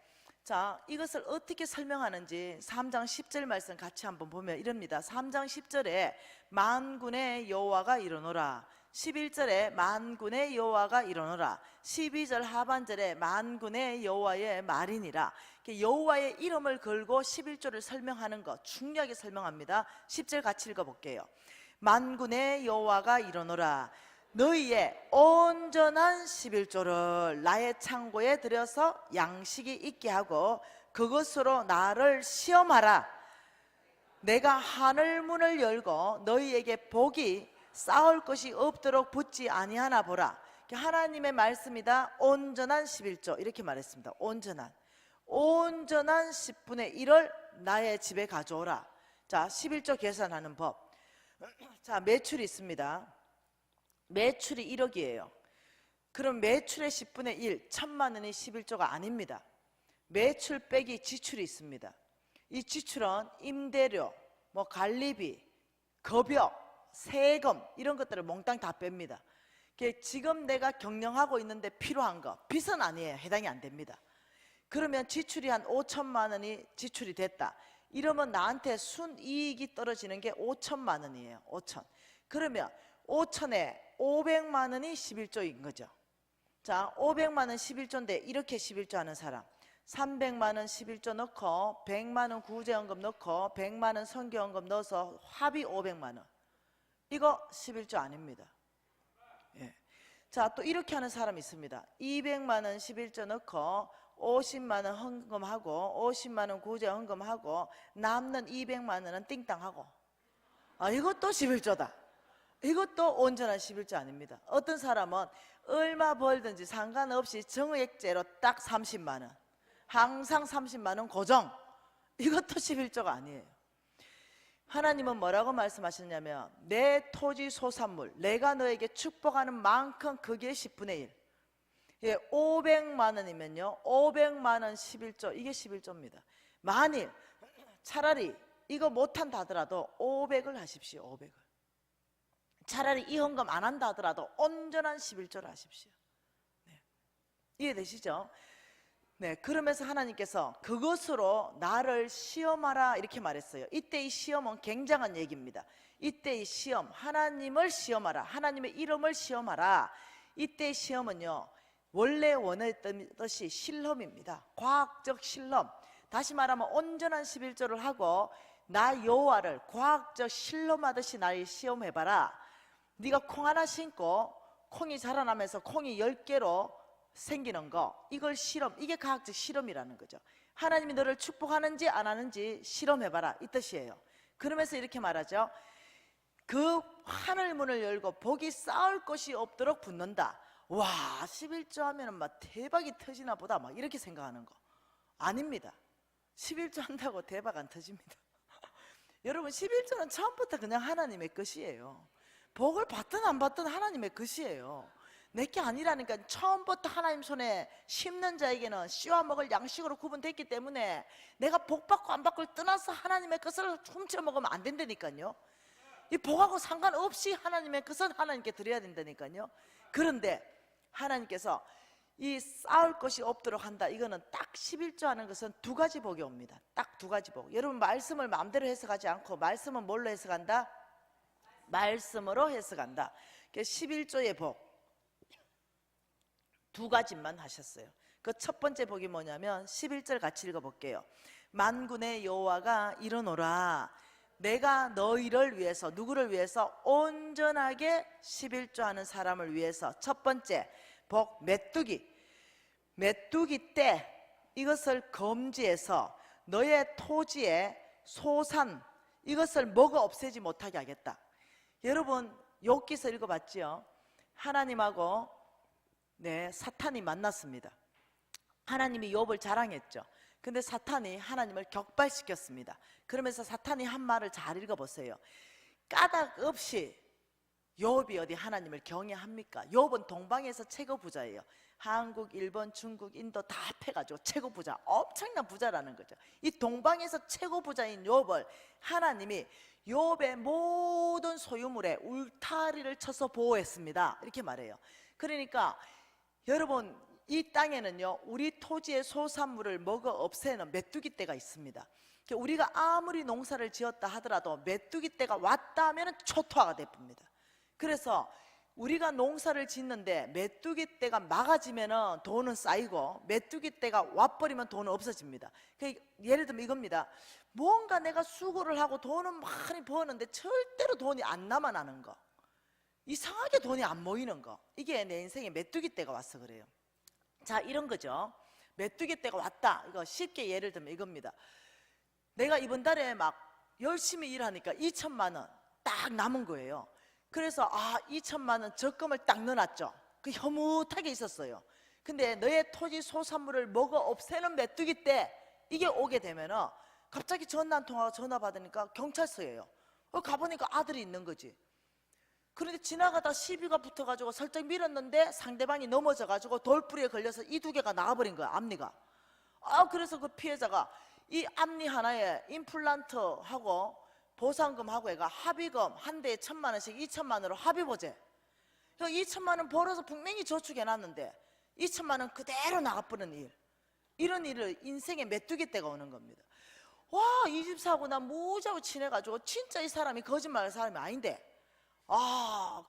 자, 이것을 어떻게 설명하는지 3장 10절 말씀 같이 한번 보면 이럽니다. 3장 10절에 만군의 여호와가 이르노라, 11절에 만군의 여호와가 이르노라, 12절 하반절에 만군의 여호와의 말이니라. 여호와의 이름을 걸고 11조를 설명하는 것 중요하게 설명합니다. 10절 같이 읽어볼게요. 만군의 여호와가 이르노라, 너희의 온전한 11조를 나의 창고에 들여서 양식이 있게 하고 그것으로 나를 시험하라. 내가 하늘 문을 열고 너희에게 복이 쌓을 것이 없도록 붙지 아니하나 보라. 하나님의 말씀이다. 온전한 11조 이렇게 말했습니다. 온전한 10분의 1을 나의 집에 가져오라. 자, 11조 계산하는 법. 자, 매출이 있습니다. 매출이 1억이에요. 그럼 매출의 10분의 1, 1,000만 원이 11조가 아닙니다. 매출 빼기 지출이 있습니다. 이 지출은 임대료, 관리비, 급여, 세금 이런 것들을 몽땅 다 뺍니다. 지금 내가 경영하고 있는데 필요한 거, 빚은 아니에요. 해당이 안 됩니다. 그러면 지출이 한 5천만 원이 지출이 됐다. 이러면 나한테 순이익이 떨어지는 게 5천만 원이에요. 5천. 그러면 5천에 500만 원이 11조인 거죠. 자, 500만 원 11조인데 이렇게 11조 하는 사람, 300만 원 11조 넣고 100만 원 구제연금 넣고 100만 원 선교연금 넣어서 합이 500만 원. 이거 11조 아닙니다. 예. 자, 또 이렇게 하는 사람이 있습니다. 200만 원 11조 넣고 50만 원 헌금하고 50만 원 구제 헌금하고 남는 200만 원은 띵땅하고. 이것도 11조다. 이것도 온전한 11조 아닙니다. 어떤 사람은 얼마 벌든지 상관없이 정액제로 딱 30만 원, 항상 30만 원 고정. 이것도 11조가 아니에요. 하나님은 뭐라고 말씀하셨냐면 내 토지 소산물 내가 너에게 축복하는 만큼 그게 10분의 1. 예, 500만 원이면요 500만 원 11조, 이게 11조입니다. 만일 차라리 이거 못한다 하더라도 500을 하십시오. 500을. 차라리 이 헌금 안 한다 하더라도 온전한 11조를 하십시오. 네. 이해되시죠? 네, 그러면서 하나님께서 그것으로 나를 시험하라 이렇게 말했어요. 이때 이 시험은 굉장한 얘기입니다. 이때 이 시험, 하나님을 시험하라, 하나님의 이름을 시험하라. 이때 시험은요 원래 원했던 것이 실험입니다. 과학적 실험. 다시 말하면 온전한 11조를 하고 나 여호와를 과학적 실험하듯이 날 시험해봐라. 네가 콩 하나 심고 콩이 자라나면서 콩이 10개로 생기는 거, 이걸 실험, 이게 과학적 실험이라는 거죠. 하나님이 너를 축복하는지 안 하는지 실험해봐라 이 뜻이에요. 그러면서 이렇게 말하죠. 그 하늘 문을 열고 복이 쌓을 것이 없도록 붙는다. 와, 11조 하면은 막 대박이 터지나 보다 막 이렇게 생각하는 거 아닙니다. 11조 한다고 대박 안 터집니다. 여러분 11조는 처음부터 그냥 하나님의 것이에요. 복을 받든 안 받든 하나님의 것이에요. 내게 아니라니까. 처음부터 하나님 손에 심는 자에게는 씨와 먹을 양식으로 구분됐기 때문에 내가 복 받고 안 받고를 떠나서 하나님의 것을 훔쳐 먹으면 안 된다니까요. 이 복하고 상관없이 하나님의 것은 하나님께 드려야 된다니까요. 그런데 하나님께서 이 쌓을 것이 없도록 한다. 이거는 딱 11조 하는 것은 두 가지 복이 옵니다. 딱 두 가지 복. 여러분 말씀을 마음대로 해석하지 않고 말씀은 뭘로 해석한다? 말씀으로 해석한다. 11조의 복 두 가지만 하셨어요. 그 첫 번째 복이 뭐냐면 11절 같이 읽어볼게요. 만군의 여호와가 이르노라, 내가 너희를 위해서, 누구를 위해서? 온전하게 11조 하는 사람을 위해서. 첫 번째 복, 메뚜기 때 이것을 금지해서 너의 토지의 소산 이것을 먹어 없애지 못하게 하겠다. 여러분 욥기서 읽어봤지요? 하나님하고 사탄이 만났습니다. 하나님이 욥을 자랑했죠. 근데 사탄이 하나님을 격발시켰습니다. 그러면서 사탄이 한 말을 잘 읽어보세요. 까닭 없이 욥이 어디 하나님을 경외합니까? 욥은 동방에서 최고 부자예요. 한국, 일본, 중국, 인도 다 합해가지고 최고 부자, 엄청난 부자라는 거죠. 이 동방에서 최고 부자인 욥을 하나님이 욥의 모든 소유물에 울타리를 쳐서 보호했습니다. 이렇게 말해요. 그러니까 여러분 이 땅에는요, 우리 토지의 소산물을 먹어 없애는 메뚜기 떼가 있습니다. 우리가 아무리 농사를 지었다 하더라도 메뚜기 떼가 왔다 하면 초토화가 돼버립니다. 그래서 우리가 농사를 짓는데 메뚜기 떼가 막아지면 돈은 쌓이고 메뚜기 떼가 와버리면 돈은 없어집니다. 예를 들면 이겁니다. 뭔가 내가 수고를 하고 돈은 많이 버는데 절대로 돈이 안 남아나는 거, 이상하게 돈이 안 모이는 거, 이게 내 인생에 메뚜기 떼가 와서 그래요. 자, 이런 거죠. 메뚜기 떼가 왔다. 이거 쉽게 예를 들면 이겁니다. 내가 이번 달에 막 열심히 일하니까 2천만 원 딱 남은 거예요. 그래서 2천만 원 적금을 딱 넣어놨죠. 그 흐뭇하게 있었어요. 근데 너의 토지 소산물을 먹어 없애는 메뚜기 떼, 이게 오게 되면은 갑자기 전화 한 통화가 전화 받으니까 경찰서예요. 가보니까 아들이 있는 거지. 그런데 지나가다 시비가 붙어가지고 살짝 밀었는데 상대방이 넘어져가지고 돌부리에 걸려서 이 두 개가 나가버린 거야, 앞니가. 그래서 그 피해자가 이 앞니 하나에 임플란트하고 보상금하고 애가 합의금 한 대에 1,000만 원씩 2천만 원으로 합의보제. 2천만 원 벌어서 분명히 저축해놨는데 2천만 원 그대로 나가버리는 일. 이런 일을 인생에 메뚜기 떼가 오는 겁니다. 와, 이 집 사고 나 무지하고 친해가지고 진짜 이 사람이 거짓말하는 사람이 아닌데,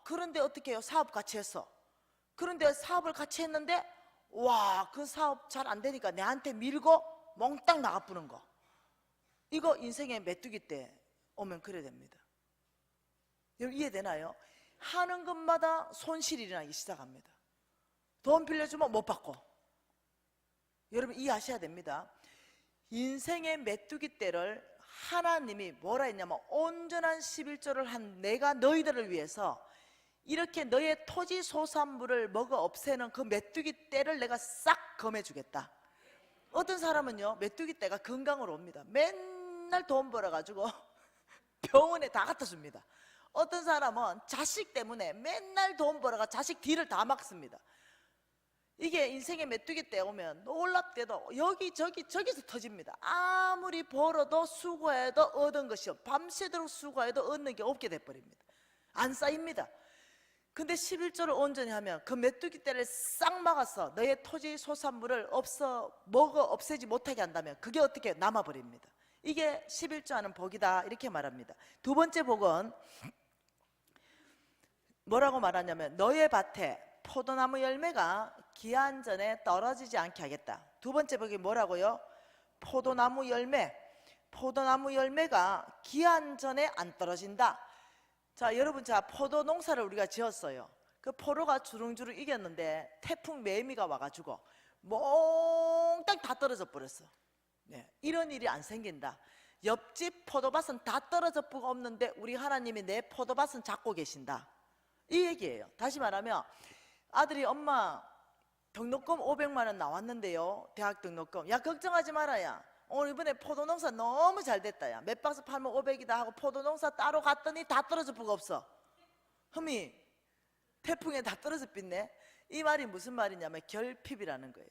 그런데 어떻게 해요? 사업 같이 했어. 그런데 사업을 같이 했는데 와, 그 사업 잘 안 되니까 내한테 밀고 몽땅 나가부는 거. 이거 인생의 메뚜기 떼 오면 그래야 됩니다. 여러분 이해되나요? 하는 것마다 손실이 일어나기 시작합니다. 돈 빌려주면 못 받고. 여러분 이해하셔야 됩니다. 인생의 메뚜기 떼를 하나님이 뭐라 했냐면 온전한 11조를 한 내가 너희들을 위해서 이렇게 너의 토지 소산물을 먹어 없애는 그 메뚜기 떼를 내가 싹 검해주겠다. 어떤 사람은요, 메뚜기 떼가 건강으로 옵니다. 맨날 돈 벌어가지고 병원에 다 갖다 줍니다. 어떤 사람은 자식 때문에 맨날 돈 벌어가 자식 뒤를 다 막습니다. 이게 인생의 메뚜기 떼 오면 놀랍게도 여기저기서 터집니다. 아무리 벌어도 수고해도 얻은 것이 밤새도록 수고해도 얻는 게 없게 돼버립니다. 안 쌓입니다. 근데 11조를 온전히 하면 그 메뚜기 떼를 싹 막아서 너의 토지 소산물을 먹어 없애지 못하게 한다면 그게 어떻게 남아버립니다. 이게 11조 하는 복이다, 이렇게 말합니다. 두 번째 복은 뭐라고 말하냐면 너의 밭에 포도나무 열매가 기한 전에 떨어지지 않게 하겠다. 두 번째 복이 뭐라고요? 포도나무 열매가 기한 전에 안 떨어진다. 자, 여러분, 포도 농사를 우리가 지었어요. 그 포도가 주릉주릉 익었는데 태풍 매미가 와가지고 몽땅 다 떨어져 버렸어. 이런 일이 안 생긴다. 옆집 포도밭은 다 떨어져 뿌가 없는데 우리 하나님이 내 포도밭은 잡고 계신다, 이 얘기예요. 다시 말하면 아들이 엄마 등록금 500만 원 나왔는데요, 대학 등록금. 야, 걱정하지 말아야, 오늘 이번에 포도농사 너무 잘 됐다. 야, 몇 박스 팔면 500이다 하고 포도농사 따로 갔더니 다 떨어져 뿌가 없어. 흠이 태풍에 다 떨어져 삐네. 이 말이 무슨 말이냐면 결핍이라는 거예요.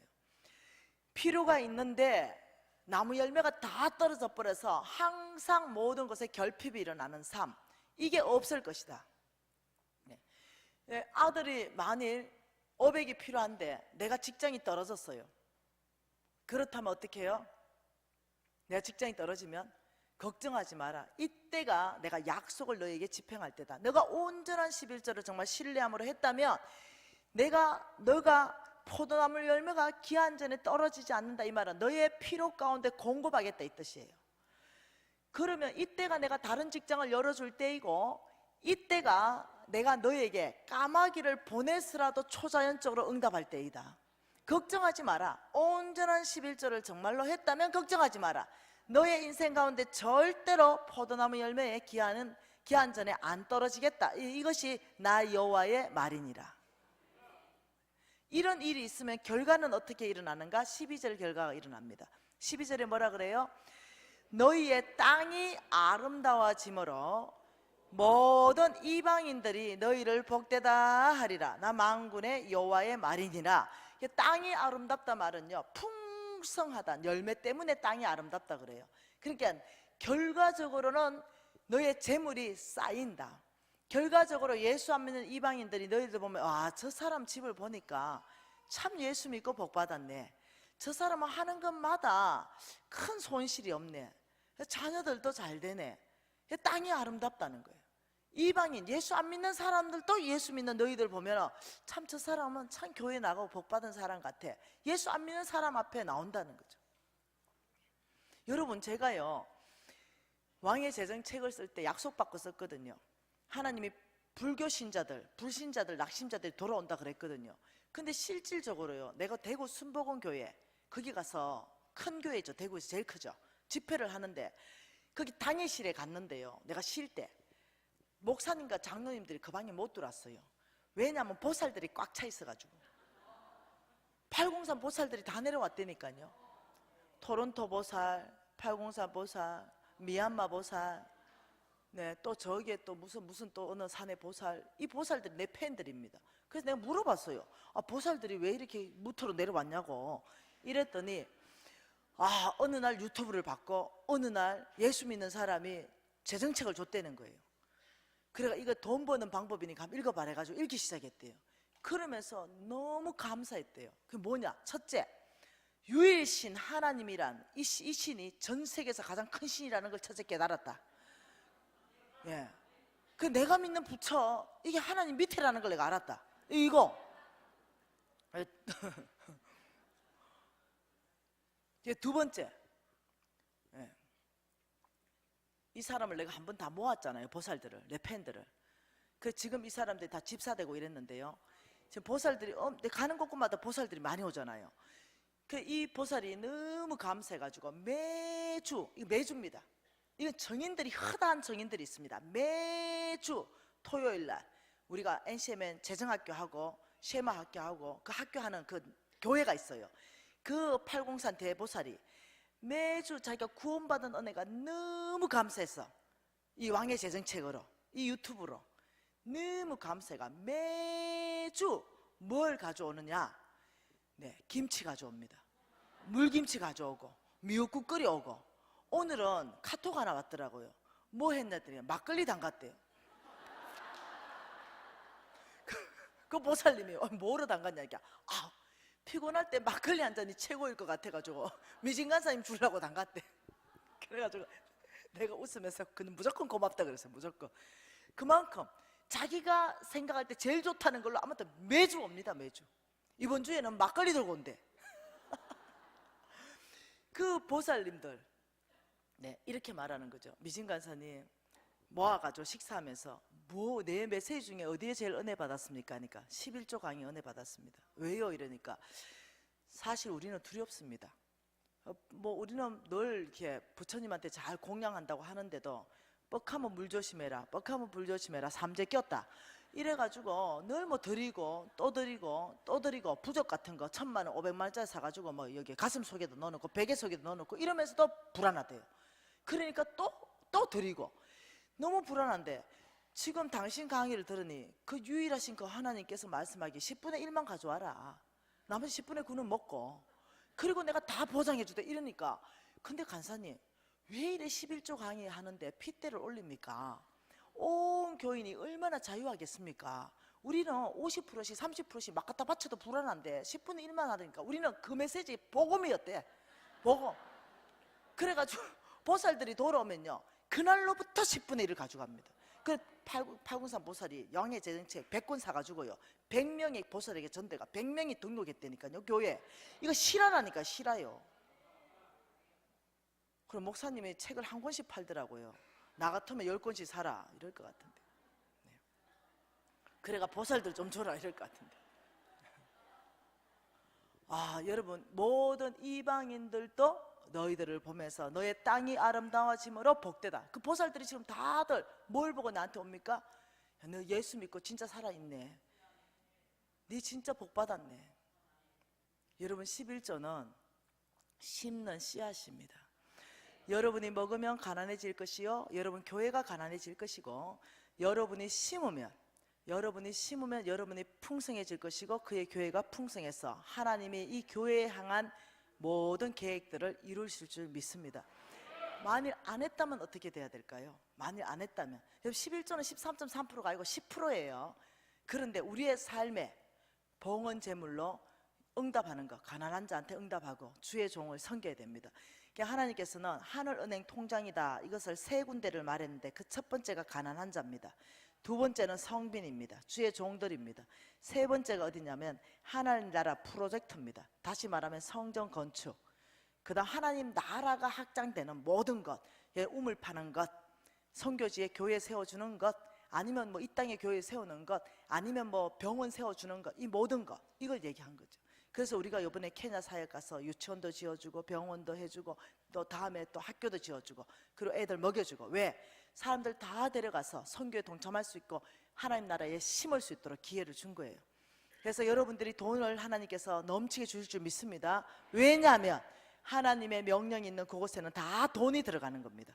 필요가 있는데 나무 열매가 다 떨어져 버려서 항상 모든 것에 결핍이 일어나는 삶, 이게 없을 것이다. 아들이 만일 500이 필요한데 내가 직장이 떨어졌어요. 그렇다면 어떻게 해요? 내가 직장이 떨어지면 걱정하지 마라. 이때가 내가 약속을 너에게 집행할 때다. 너가 온전한 11조를 정말 신뢰함으로 했다면 너가 포도나무 열매가 기한 전에 떨어지지 않는다, 이 말은 너의 필요 가운데 공급하겠다, 이 뜻이에요. 그러면 이때가 내가 다른 직장을 열어줄 때이고 이때가 내가 너에게 까마귀를 보내서라도 초자연적으로 응답할 때이다. 걱정하지 마라. 온전한 11조를 정말로 했다면 걱정하지 마라. 너의 인생 가운데 절대로 포도나무 열매의 기한 전에 안 떨어지겠다. 이것이 나 여호와의 말이니라. 이런 일이 있으면 결과는 어떻게 일어나는가? 12절 결과가 일어납니다. 12절에 뭐라 그래요? 너희의 땅이 아름다워짐으로 모든 이방인들이 너희를 복되다 하리라. 나 만군의 여호와의 말이니라. 땅이 아름답다 말은요, 풍성하다, 열매 때문에 땅이 아름답다 그래요. 그러니까 결과적으로는 너의 재물이 쌓인다. 결과적으로 예수 안 믿는 이방인들이 너희들 보면 저 사람 집을 보니까 참 예수 믿고 복 받았네. 저 사람은 하는 것마다 큰 손실이 없네. 자녀들도 잘 되네. 땅이 아름답다는 거예요. 이방인, 예수 안 믿는 사람들도 예수 믿는 너희들 보면 참 저 사람은 참 교회 나가고 복 받은 사람 같아. 예수 안 믿는 사람 앞에 나온다는 거죠. 여러분, 제가요 왕의 제정책을 쓸 때 약속받고 썼거든요. 하나님이 불교 신자들, 불신자들, 낙심자들이 돌아온다 그랬거든요. 근데 실질적으로요, 내가 대구 순복음 교회 거기 가서, 큰 교회죠, 대구에서 제일 크죠, 집회를 하는데 거기 당회실에 갔는데요, 내가 쉴 때 목사님과 장로님들이 그 방에 못 들어왔어요. 왜냐하면 보살들이 꽉 차 있어가지고. 803 보살들이 다 내려왔다니까요. 토론토 보살, 803 보살, 미얀마 보살, 네, 또 저기에 또 무슨 또 어느 산의 보살, 이 보살들이 내 팬들입니다. 그래서 내가 물어봤어요. 아, 보살들이 왜 이렇게 무트로 내려왔냐고. 이랬더니 어느 날 유튜브를 봤고 어느 날 예수 믿는 사람이 재정책을 줬다는 거예요. 그래가 이거 돈 버는 방법이니까 한번 읽어봐라 해가지고 읽기 시작했대요. 그러면서 너무 감사했대요. 그게 뭐냐? 첫째, 유일신 하나님이란 이 신이 전 세계에서 가장 큰 신이라는 걸 첫째 깨달았다. 예. 그 내가 믿는 부처, 이게 하나님 밑에라는 걸 내가 알았다. 이거. 두 번째, 예. 이 사람을 내가 한 번 다 모았잖아요. 보살들을, 내 팬들을. 그 지금 이 사람들이 다 집사되고 이랬는데요. 지금 보살들이 내가 가는 곳곳마다 보살들이 많이 오잖아요. 그 이 보살이 너무 감사해가지고 매주입니다. 이건 정인들이, 허다한 정인들이 있습니다. 매주 토요일 날 우리가 NCMN 재정학교 하고 쉐마 학교 하고 그 학교 하는 그 교회가 있어요. 그 803 대보살이 매주 자기가 구원받은 은혜가 너무 감사해서 이 왕의 재정책으로, 이 유튜브로 너무 감사해가 매주 뭘 가져오느냐? 네, 김치 가져옵니다. 물김치 가져오고 미역국 끓여오고. 오늘은 카톡 하나 왔더라고요. 뭐 했냐더니 막걸리 담갔대요. 그 보살님이 뭐로 담갔냐 이게, 피곤할 때 막걸리 한 잔이 최고일 것 같아가지고 미진간사님 주려고 담갔대. 그래가지고 내가 웃으면서 그는 무조건 고맙다 그랬어요. 무조건. 그만큼 자기가 생각할 때 제일 좋다는 걸로 아무튼 매주 옵니다. 매주. 이번 주에는 막걸리 들고 온대. 그 보살님들, 네, 이렇게 말하는 거죠. 미진간사님 모아가지고 식사하면서 내 메시지 중에 어디에 제일 은혜 받았습니까? 하니까 11조 강의 은혜 받았습니다. 왜요? 이러니까 사실 우리는 두렵습니다. 우리는 늘 이렇게 부처님한테 잘 공양한다고 하는데도 뻑하면 물 조심해라, 뻑하면 불 조심해라, 삼재 꼈다 이래가지고 늘 드리고 또 드리고 또 드리고, 부적 같은 거 1000만 원 500만 원짜리 사가지고 여기 가슴 속에도 넣어놓고 베개 속에도 넣어놓고 이러면서도 불안하대요. 그러니까 또 드리고 너무 불안한데, 지금 당신 강의를 들으니 그 유일하신 그 하나님께서 말씀하기 10분의 1만 가져와라, 나머지 10분의 9는 먹고, 그리고 내가 다 보장해 주대 이러니까. 근데 간사님 왜 이래 11조 강의 하는데 핏대를 올립니까? 온 교인이 얼마나 자유하겠습니까? 우리는 50%씩 30%씩 막 갖다 바쳐도 불안한데 10분의 1만 하니까 우리는 그 메시지 복음이었대. 복음. 그래가지고 보살들이 돌아오면요, 그날로부터 10분의 1을 가져갑니다. 그 803 보살이 왕의 재정책 100권 사가지고요, 100명의 보살에게 전대가 100명이 등록했다니까요. 교회. 이거 실화라니까, 실화요. 그럼 목사님이 책을 한 권씩 팔더라고요. 나 같으면 10권씩 사라 이럴 것 같은데. 네. 그래가 보살들 좀 줘라 이럴 것 같은데. 여러분, 모든 이방인들도 너희들을 보면서 너의 땅이 아름다워짐으로 복되다. 그 보살들이 지금 다들 뭘 보고 나한테 옵니까? 야, 너 예수 믿고 진짜 살아있네, 네 진짜 복받았네. 여러분, 11조는 심는 씨앗입니다. 여러분이 먹으면 가난해질 것이요, 여러분 교회가 가난해질 것이고, 여러분이 심으면 여러분이 풍성해질 것이고, 그의 교회가 풍성해서 하나님이 이 교회에 향한 모든 계획들을 이루실 줄 믿습니다. 만일 안 했다면 어떻게 돼야 될까요? 만일 안 했다면 11조는 13.3%가 아니고 10%예요. 그런데 우리의 삶에 봉헌 제물로 응답하는 것, 가난한 자한테 응답하고 주의 종을 섬겨야 됩니다. 그러니까 하나님께서는 하늘은행 통장이다, 이것을 세 군데를 말했는데 그 첫 번째가 가난한 자입니다. 두 번째는 성빈입니다. 주의 종들입니다. 세 번째가 어디냐면 하나님 나라 프로젝트입니다. 다시 말하면 성전 건축, 그 다음 하나님 나라가 확장되는 모든 것, 우물 파는 것, 선교지에 교회 세워주는 것, 아니면 뭐 이 땅에 교회 세우는 것, 아니면 뭐 병원 세워주는 것, 이 모든 것, 이걸 얘기한 거죠. 그래서 우리가 이번에 케냐 사역 가서 유치원도 지어주고 병원도 해주고 또 다음에 또 학교도 지어주고 그리고 애들 먹여주고, 왜? 사람들 다 데려가서 선교에 동참할 수 있고 하나님 나라에 심을 수 있도록 기회를 준 거예요. 그래서 여러분들이 돈을 하나님께서 넘치게 주실 줄 믿습니다. 왜냐하면 하나님의 명령이 있는 그곳에는 다 돈이 들어가는 겁니다.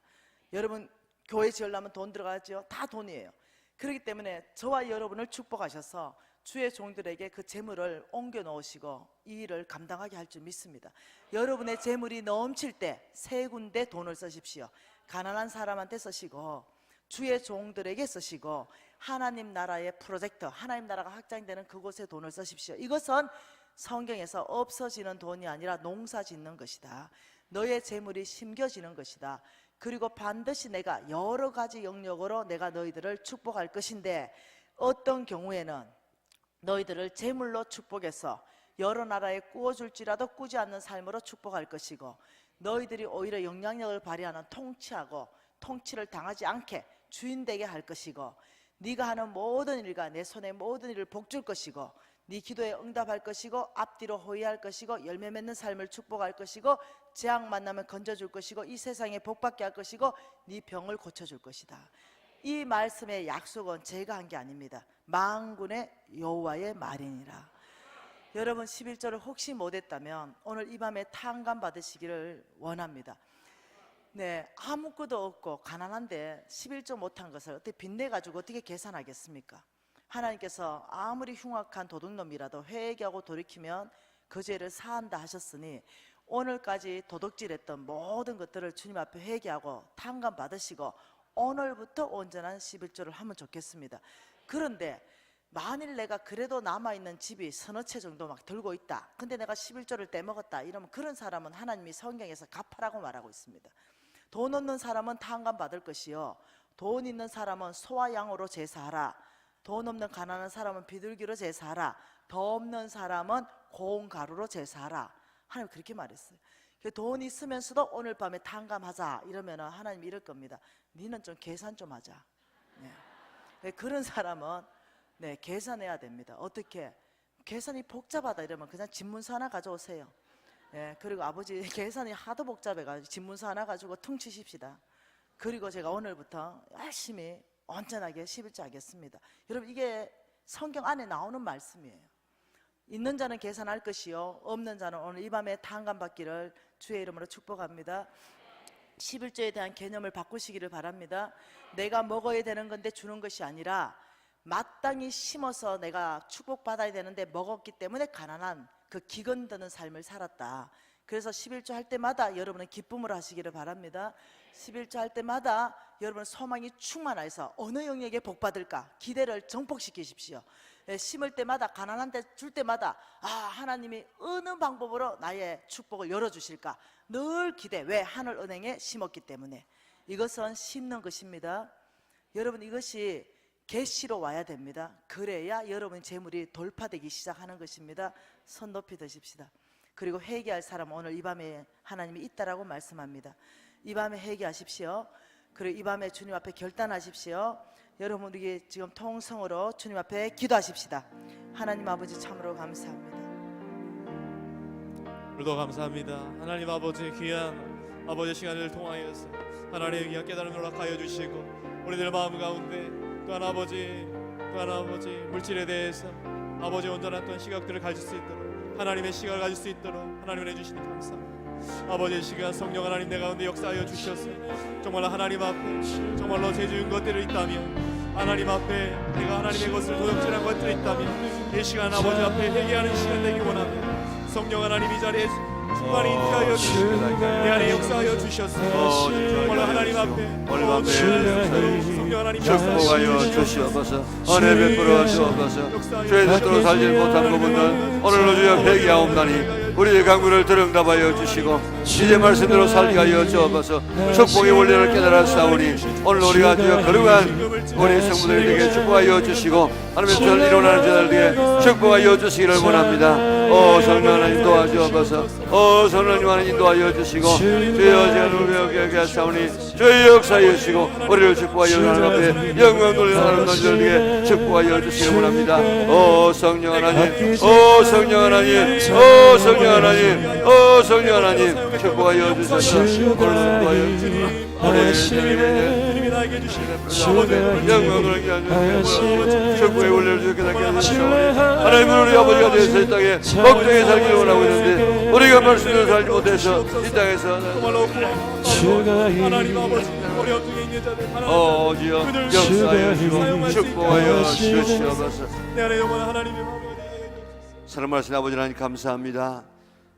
여러분 교회 지으려면 돈 들어가죠. 다 돈이에요. 그렇기 때문에 저와 여러분을 축복하셔서 주의 종들에게 그 재물을 옮겨 놓으시고 이 일을 감당하게 할 줄 믿습니다. 여러분의 재물이 넘칠 때 세 군데 돈을 쓰십시오. 가난한 사람한테 쓰시고 주의 종들에게 쓰시고 하나님 나라의 프로젝트, 하나님 나라가 확장되는 그곳에 돈을 쓰십시오. 이것은 성경에서 없어지는 돈이 아니라 농사 짓는 것이다. 너의 재물이 심겨지는 것이다. 그리고 반드시 내가 여러 가지 영역으로 내가 너희들을 축복할 것인데, 어떤 경우에는 너희들을 재물로 축복해서 여러 나라에 꾸어줄지라도 꾸지 않는 삶으로 축복할 것이고, 너희들이 오히려 영향력을 발휘하는 통치하고 통치를 당하지 않게 주인되게 할 것이고, 네가 하는 모든 일과 내 손에 모든 일을 복줄 것이고, 네 기도에 응답할 것이고, 앞뒤로 호위할 것이고, 열매 맺는 삶을 축복할 것이고, 재앙 만나면 건져줄 것이고, 이 세상에 복받게 할 것이고, 네 병을 고쳐줄 것이다. 이 말씀의 약속은 제가 한 게 아닙니다. 만군의 여호와의 말이니라. 여러분 11절을 혹시 못했다면 오늘 이 밤에 탕감 받으시기를 원합니다. 네, 아무것도 없고 가난한데 11조 못한 것을 어떻게 빚내가지고 어떻게 계산하겠습니까? 하나님께서 아무리 흉악한 도둑놈이라도 회개하고 돌이키면 그 죄를 사한다 하셨으니, 오늘까지 도둑질했던 모든 것들을 주님 앞에 회개하고 탕감 받으시고 오늘부터 온전한 11조를 하면 좋겠습니다. 그런데 만일 내가 그래도 남아있는 집이 서너 채 정도 막 들고 있다, 근데 내가 11조를 떼먹었다, 이러면 그런 사람은 하나님이 성경에서 갚아라고 말하고 있습니다. 돈 없는 사람은 탕감 받을 것이요, 돈 있는 사람은 소와 양으로 제사하라. 돈 없는 가난한 사람은 비둘기로 제사하라. 더 없는 사람은 고운 가루로 제사하라. 하나님 그렇게 말했어요. 돈 있으면서도 오늘 밤에 탕감하자 이러면 하나님 이럴 겁니다. 니는 좀 계산 좀 하자. 네. 그런 사람은 네, 계산해야 됩니다. 어떻게? 계산이 복잡하다 이러면 그냥 집문서 하나 가져오세요. 네, 그리고 아버지 계산이 하도 복잡해가지고 집문서 하나 가지고 퉁치십시다. 그리고 제가 오늘부터 열심히 온전하게 11조 하겠습니다. 여러분 이게 성경 안에 나오는 말씀이에요. 있는 자는 계산할 것이요, 없는 자는 오늘 이 밤에 탕감 받기를 주의 이름으로 축복합니다. 11조에 대한 개념을 바꾸시기를 바랍니다. 내가 먹어야 되는 건데 주는 것이 아니라 마땅히 심어서 내가 축복받아야 되는데 먹었기 때문에 가난한 그 기근 드는 삶을 살았다. 그래서 11조 할 때마다 여러분은 기쁨으로 하시기를 바랍니다. 11조 할 때마다 여러분 소망이 충만해서 어느 영역에 복받을까 기대를 정복시키십시오. 심을 때마다, 가난한 데 줄 때마다 하나님이 어느 방법으로 나의 축복을 열어주실까 늘 기대. 왜? 하늘 은행에 심었기 때문에. 이것은 심는 것입니다. 여러분 이것이 계시로 와야 됩니다. 그래야 여러분 재물이 돌파되기 시작하는 것입니다. 손 높이 드십시다. 그리고 회개할 사람은 오늘 이 밤에 하나님이 있다라고 말씀합니다. 이 밤에 회개하십시오. 그리고 이 밤에 주님 앞에 결단하십시오. 여러분 우리 지금 통성으로 주님 앞에 기도하십시다. 하나님 아버지 참으로 감사합니다. 오늘도 감사합니다. 하나님 아버지 귀한 아버지 시간을 통하여서 하나님의 귀한 깨달음을 허락하여 주시고 우리들 마음 가운데 또한 아버지 물질에 대해서 아버지 온전한 또한 시각들을 가질 수 있도록, 하나님의 시각을 가질 수 있도록 하나님을 해주시니 감사합니다. 아버지의 시간 성령 하나님 내 가운데 역사하여 주셔서 정말로 하나님 앞에 정말로 죄지은 것들이 있다면, 하나님 앞에 내가 하나님의 것을 도둑질한 것들이 있다면 이 시간 아버지 앞에 회개하는 시간 되기 원합니다. 성령 하나님 이 자리에 충만히 인도하여 주시고 내 안에 역사하여 주셨습니다. 정말로 하나님 앞에 성령 하나님 축복하여 주시옵소서. 은혜 베풀어 주옵소서. 죄의 뜻대로 살지 못한 부분은 오늘로 주여 회개하옵나니 우리의 강구를 들응답하여 주시고 이제 말씀대로 살게 하여 주옵소서. 축복의 원리를 깨달아 싸우니 오늘 우리가 주여 거룩한 우리 성도들에게 축복하여 주시고 하나님의 뜻을 이루어나는 자들에게 축복하여 주시기를 원합니다. 성령 하나님 도와주옵소서. 성령 하나님 인도하여 주시고 주여 제가 누구에게 싸우니 주의 역사하여 주시고 우리를 축복하여 하나님 앞에 영광 돌리는 하나님 자들에게 축복하여 주시기를 원합니다. 성령 하나님, 성령 하나님, 성령 하나님, 성령 하나님 축복하여 주소서. 오늘 축복하여 주님이 나에게 주시는 영광을 축복의 원리를 주께 닿게 하소서. 하나님은 우리 아버지가 되어서 이 땅에 복되게 살기를 원하고 있는데 우리가 말씀대로 살지 못해서 이 땅에서 하나님 아버지 어려움 중에 있는 자들 주여 역사하여 주시고 축복하여 주시옵소서. 내 안에 영원한 하나님의 마음을 사랑하신 아버지 하나님 감사합니다.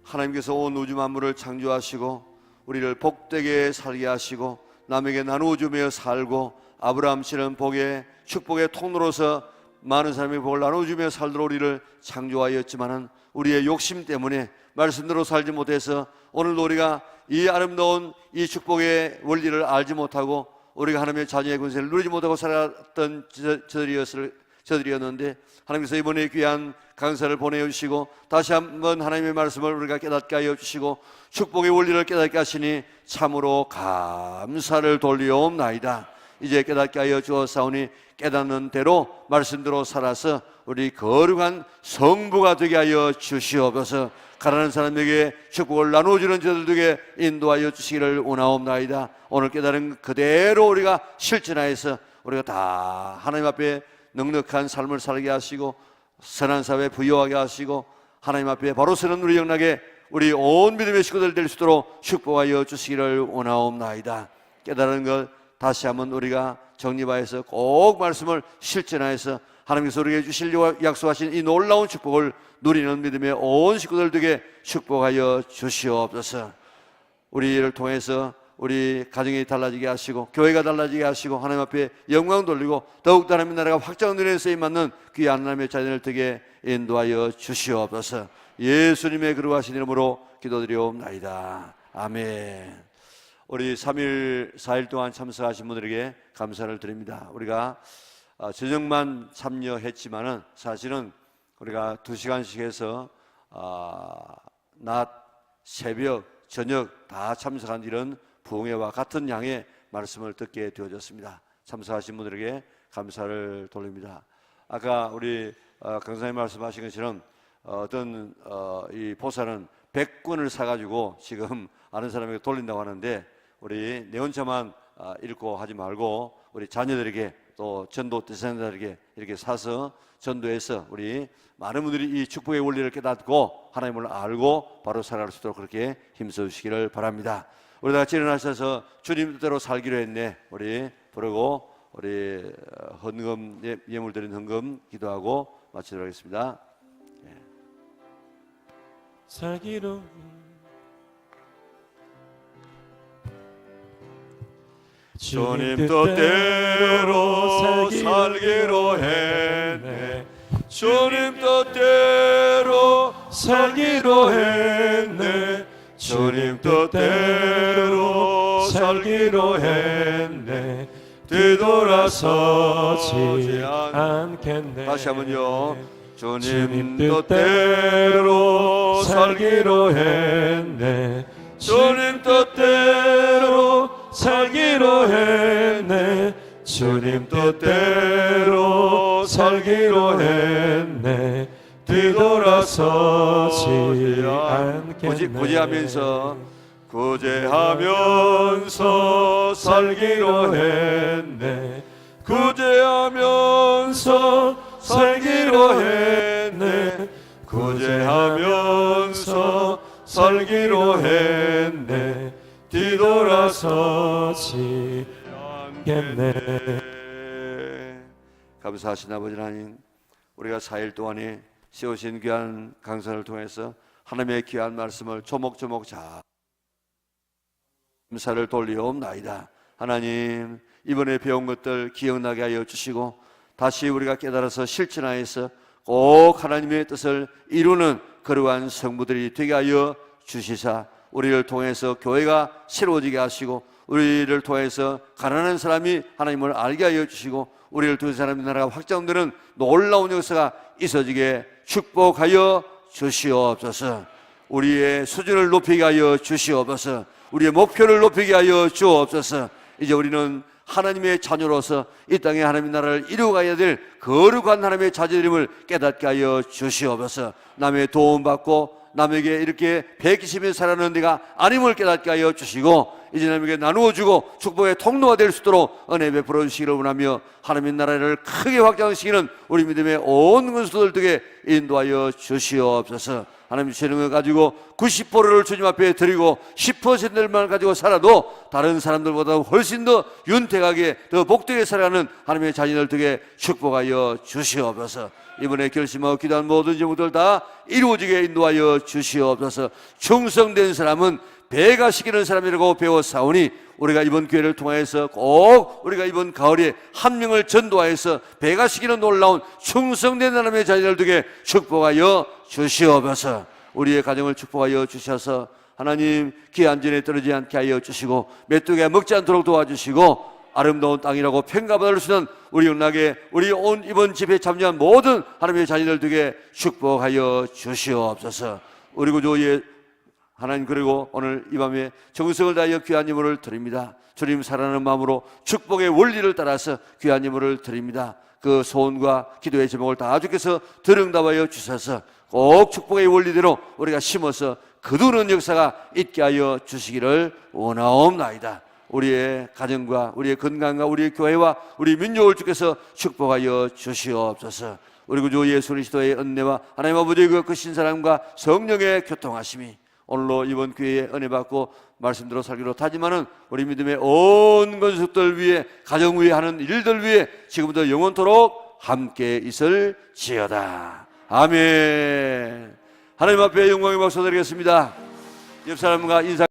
하나님께서 온 우주 만물을 창조하시고 우리를 복되게 살게 하시고 남에게 나누어주며 살고 아브라함처럼 복의 축복의 통로로서 많은 사람이 복을 나눠주며 살도록 우리를 창조하였지만은 우리의 욕심 때문에 말씀대로 살지 못해서 오늘도 우리가 이 아름다운 이 축복의 원리를 알지 못하고 우리가 하나님의 자녀의 권세를 누리지 못하고 살았던 저들이었는데 하나님께서 이번에 귀한 강사를 보내주시고 다시 한번 하나님의 말씀을 우리가 깨닫게 하여 주시고 축복의 원리를 깨닫게 하시니 참으로 감사를 돌리옵나이다. 이제 깨닫게 하여 주었사오니 깨닫는 대로 말씀대로 살아서 우리 거룩한 성부가 되게 하여 주시옵소서. 가난한 사람에게 축복을 나누어주는 저들에게 인도하여 주시기를 원하옵나이다. 오늘 깨달은 그대로 우리가 실천하여서 우리가 다 하나님 앞에 넉넉한 삶을 살게 하시고 선한 사회 부여하게 하시고 하나님 앞에 바로 서는 우리 영락에 우리 온 믿음의 식구들 될 수 있도록 축복하여 주시기를 원하옵나이다. 깨달은 것 다시 한번 우리가 정립하여서 꼭 말씀을 실천하여서 하나님께서 우리에게 주시려고 약속하신 이 놀라운 축복을 누리는 믿음의 온 식구들 되게 축복하여 주시옵소서. 우리를 통해서 우리 가정이 달라지게 하시고 교회가 달라지게 하시고 하나님 앞에 영광 돌리고 더욱더 하나님의 나라가 확장되는 데 쓰임 받는 귀한 하나님의 자녀들 되게 인도하여 주시옵소서. 예수님의 거룩하신 이름으로 기도드리옵나이다. 아멘. 우리 3일 4일 동안 참석하신 분들에게 감사를 드립니다. 우리가 저녁만 참여했지만은 사실은 우리가 2시간씩 해서 낮, 새벽, 저녁 다 참석한 이런 부흥회와 같은 양의 말씀을 듣게 되어졌습니다. 참석하신 분들에게 감사를 돌립니다. 아까 우리 강사님 말씀하신 것처럼 어떤 이 보살은 100권을 사가지고 지금 아는 사람에게 돌린다고 하는데 우리 내 혼자만 읽고 하지 말고 우리 자녀들에게 또 전도 대상자들에게 이렇게 사서 전도해서 우리 많은 분들이 이 축복의 원리를 깨닫고 하나님을 알고 바로 살아갈 수 있도록 그렇게 힘써 주시기를 바랍니다. 우리 다 같이 일어나셔서 주님 뜻대로 살기로 했네 우리 부르고 우리 헌금 예물 드린 헌금 기도하고 마치도록 하겠습니다. 살기로 주님 뜻대로 살기로 했네. 주님 뜻대로 살기로 했네. 주님 뜻대로 살기로 했네. 뒤돌아서지 않겠네. 다시 한번요. 주님 뜻대로 살기로 했네. 주님 뜻대로 살기로 했네. 주님 뜻대로 살기로 했네. 뒤돌아서지 않겠네. 구제하면서 살기로 했네. 구제하면서 살기로 했네. 구제하면서 살기로 했네. 뒤돌아서지 않겠네. 감사하신 아버지 하나님, 우리가 4일 동안에 세우신 귀한 강선을 통해서 하나님의 귀한 말씀을 조목조목 잘 감사를 돌리옵나이다. 하나님, 이번에 배운 것들 기억나게 하여 주시고 다시 우리가 깨달아서 실천하여서 꼭 하나님의 뜻을 이루는 그러한 성부들이 되게 하여 주시사 우리를 통해서 교회가 새로워지게 하시고 우리를 통해서 가난한 사람이 하나님을 알게 하여 주시고 우리를 통해서 하나님의 나라가 확장되는 놀라운 역사가 있어지게 축복하여 주시옵소서. 우리의 수준을 높이게 하여 주시옵소서. 우리의 목표를 높이게 하여 주옵소서. 이제 우리는 하나님의 자녀로서 이 땅에 하나님의 나라를 이루어가야 될 거룩한 하나님의 자녀됨을 깨닫게 하여 주시옵소서. 남의 도움받고 남에게 이렇게 베끼시며 살아가는 데가 아님을 깨닫게 하여 주시고 이제 남에게 나누어주고 축복의 통로가 될 수 있도록 은혜 베풀어 주시기를 원하며 하나님의 나라를 크게 확장시키는 우리 믿음의 온 군수들 되게 인도하여 주시옵소서. 하나님 주시는 것 가지고 90%를 주님 앞에 드리고 10%만 가지고 살아도 다른 사람들보다 훨씬 더 윤택하게 더 복되게 살아가는 하나님의 자녀들 되게 축복하여 주시옵소서. 이번에 결심하고 기도한 모든 제목들 다 이루어지게 인도하여 주시옵소서. 충성된 사람은 배가 시키는 사람이라고 배웠사오니 우리가 이번 기회를 통해서 꼭 우리가 이번 가을에 한 명을 전도하여서 배가 시키는 놀라운 충성된 하나님의 자녀들 되게 축복하여 주시옵소서. 우리의 가정을 축복하여 주셔서 하나님 귀한 전에 떨어지지 않게 하여 주시고 메뚜기가 먹지 않도록 도와주시고 아름다운 땅이라고 평가받을 수 있는 우리 영락에 우리 온 이번 집회에 참여한 모든 하나님의 자녀들 되게 축복하여 주시옵소서. 우리 구주 하나님, 그리고 오늘 이 밤에 정성을 다하여 귀한 예물을 드립니다. 주님 사랑하는 마음으로 축복의 원리를 따라서 귀한 예물을 드립니다. 그 소원과 기도의 제목을 다 주께서 들응답하여 주셔서 꼭 축복의 원리대로 우리가 심어서 거두는 역사가 있게 하여 주시기를 원하옵나이다. 우리의 가정과 우리의 건강과 우리의 교회와 우리 민족을 주께서 축복하여 주시옵소서. 우리 구주 예수 그리스도의 은혜와 하나님 아버지의 그 크신 사랑과 성령의 교통하심이 오늘로 이번 기회에 은혜 받고 말씀대로 살기로 다짐하는 우리 믿음의 온 건축들 위해 가정 위에 하는 일들 위해 지금부터 영원토록 함께 있을지어다. 아멘. 하나님 앞에 영광의 박수 드리겠습니다. 옆 사람과 인사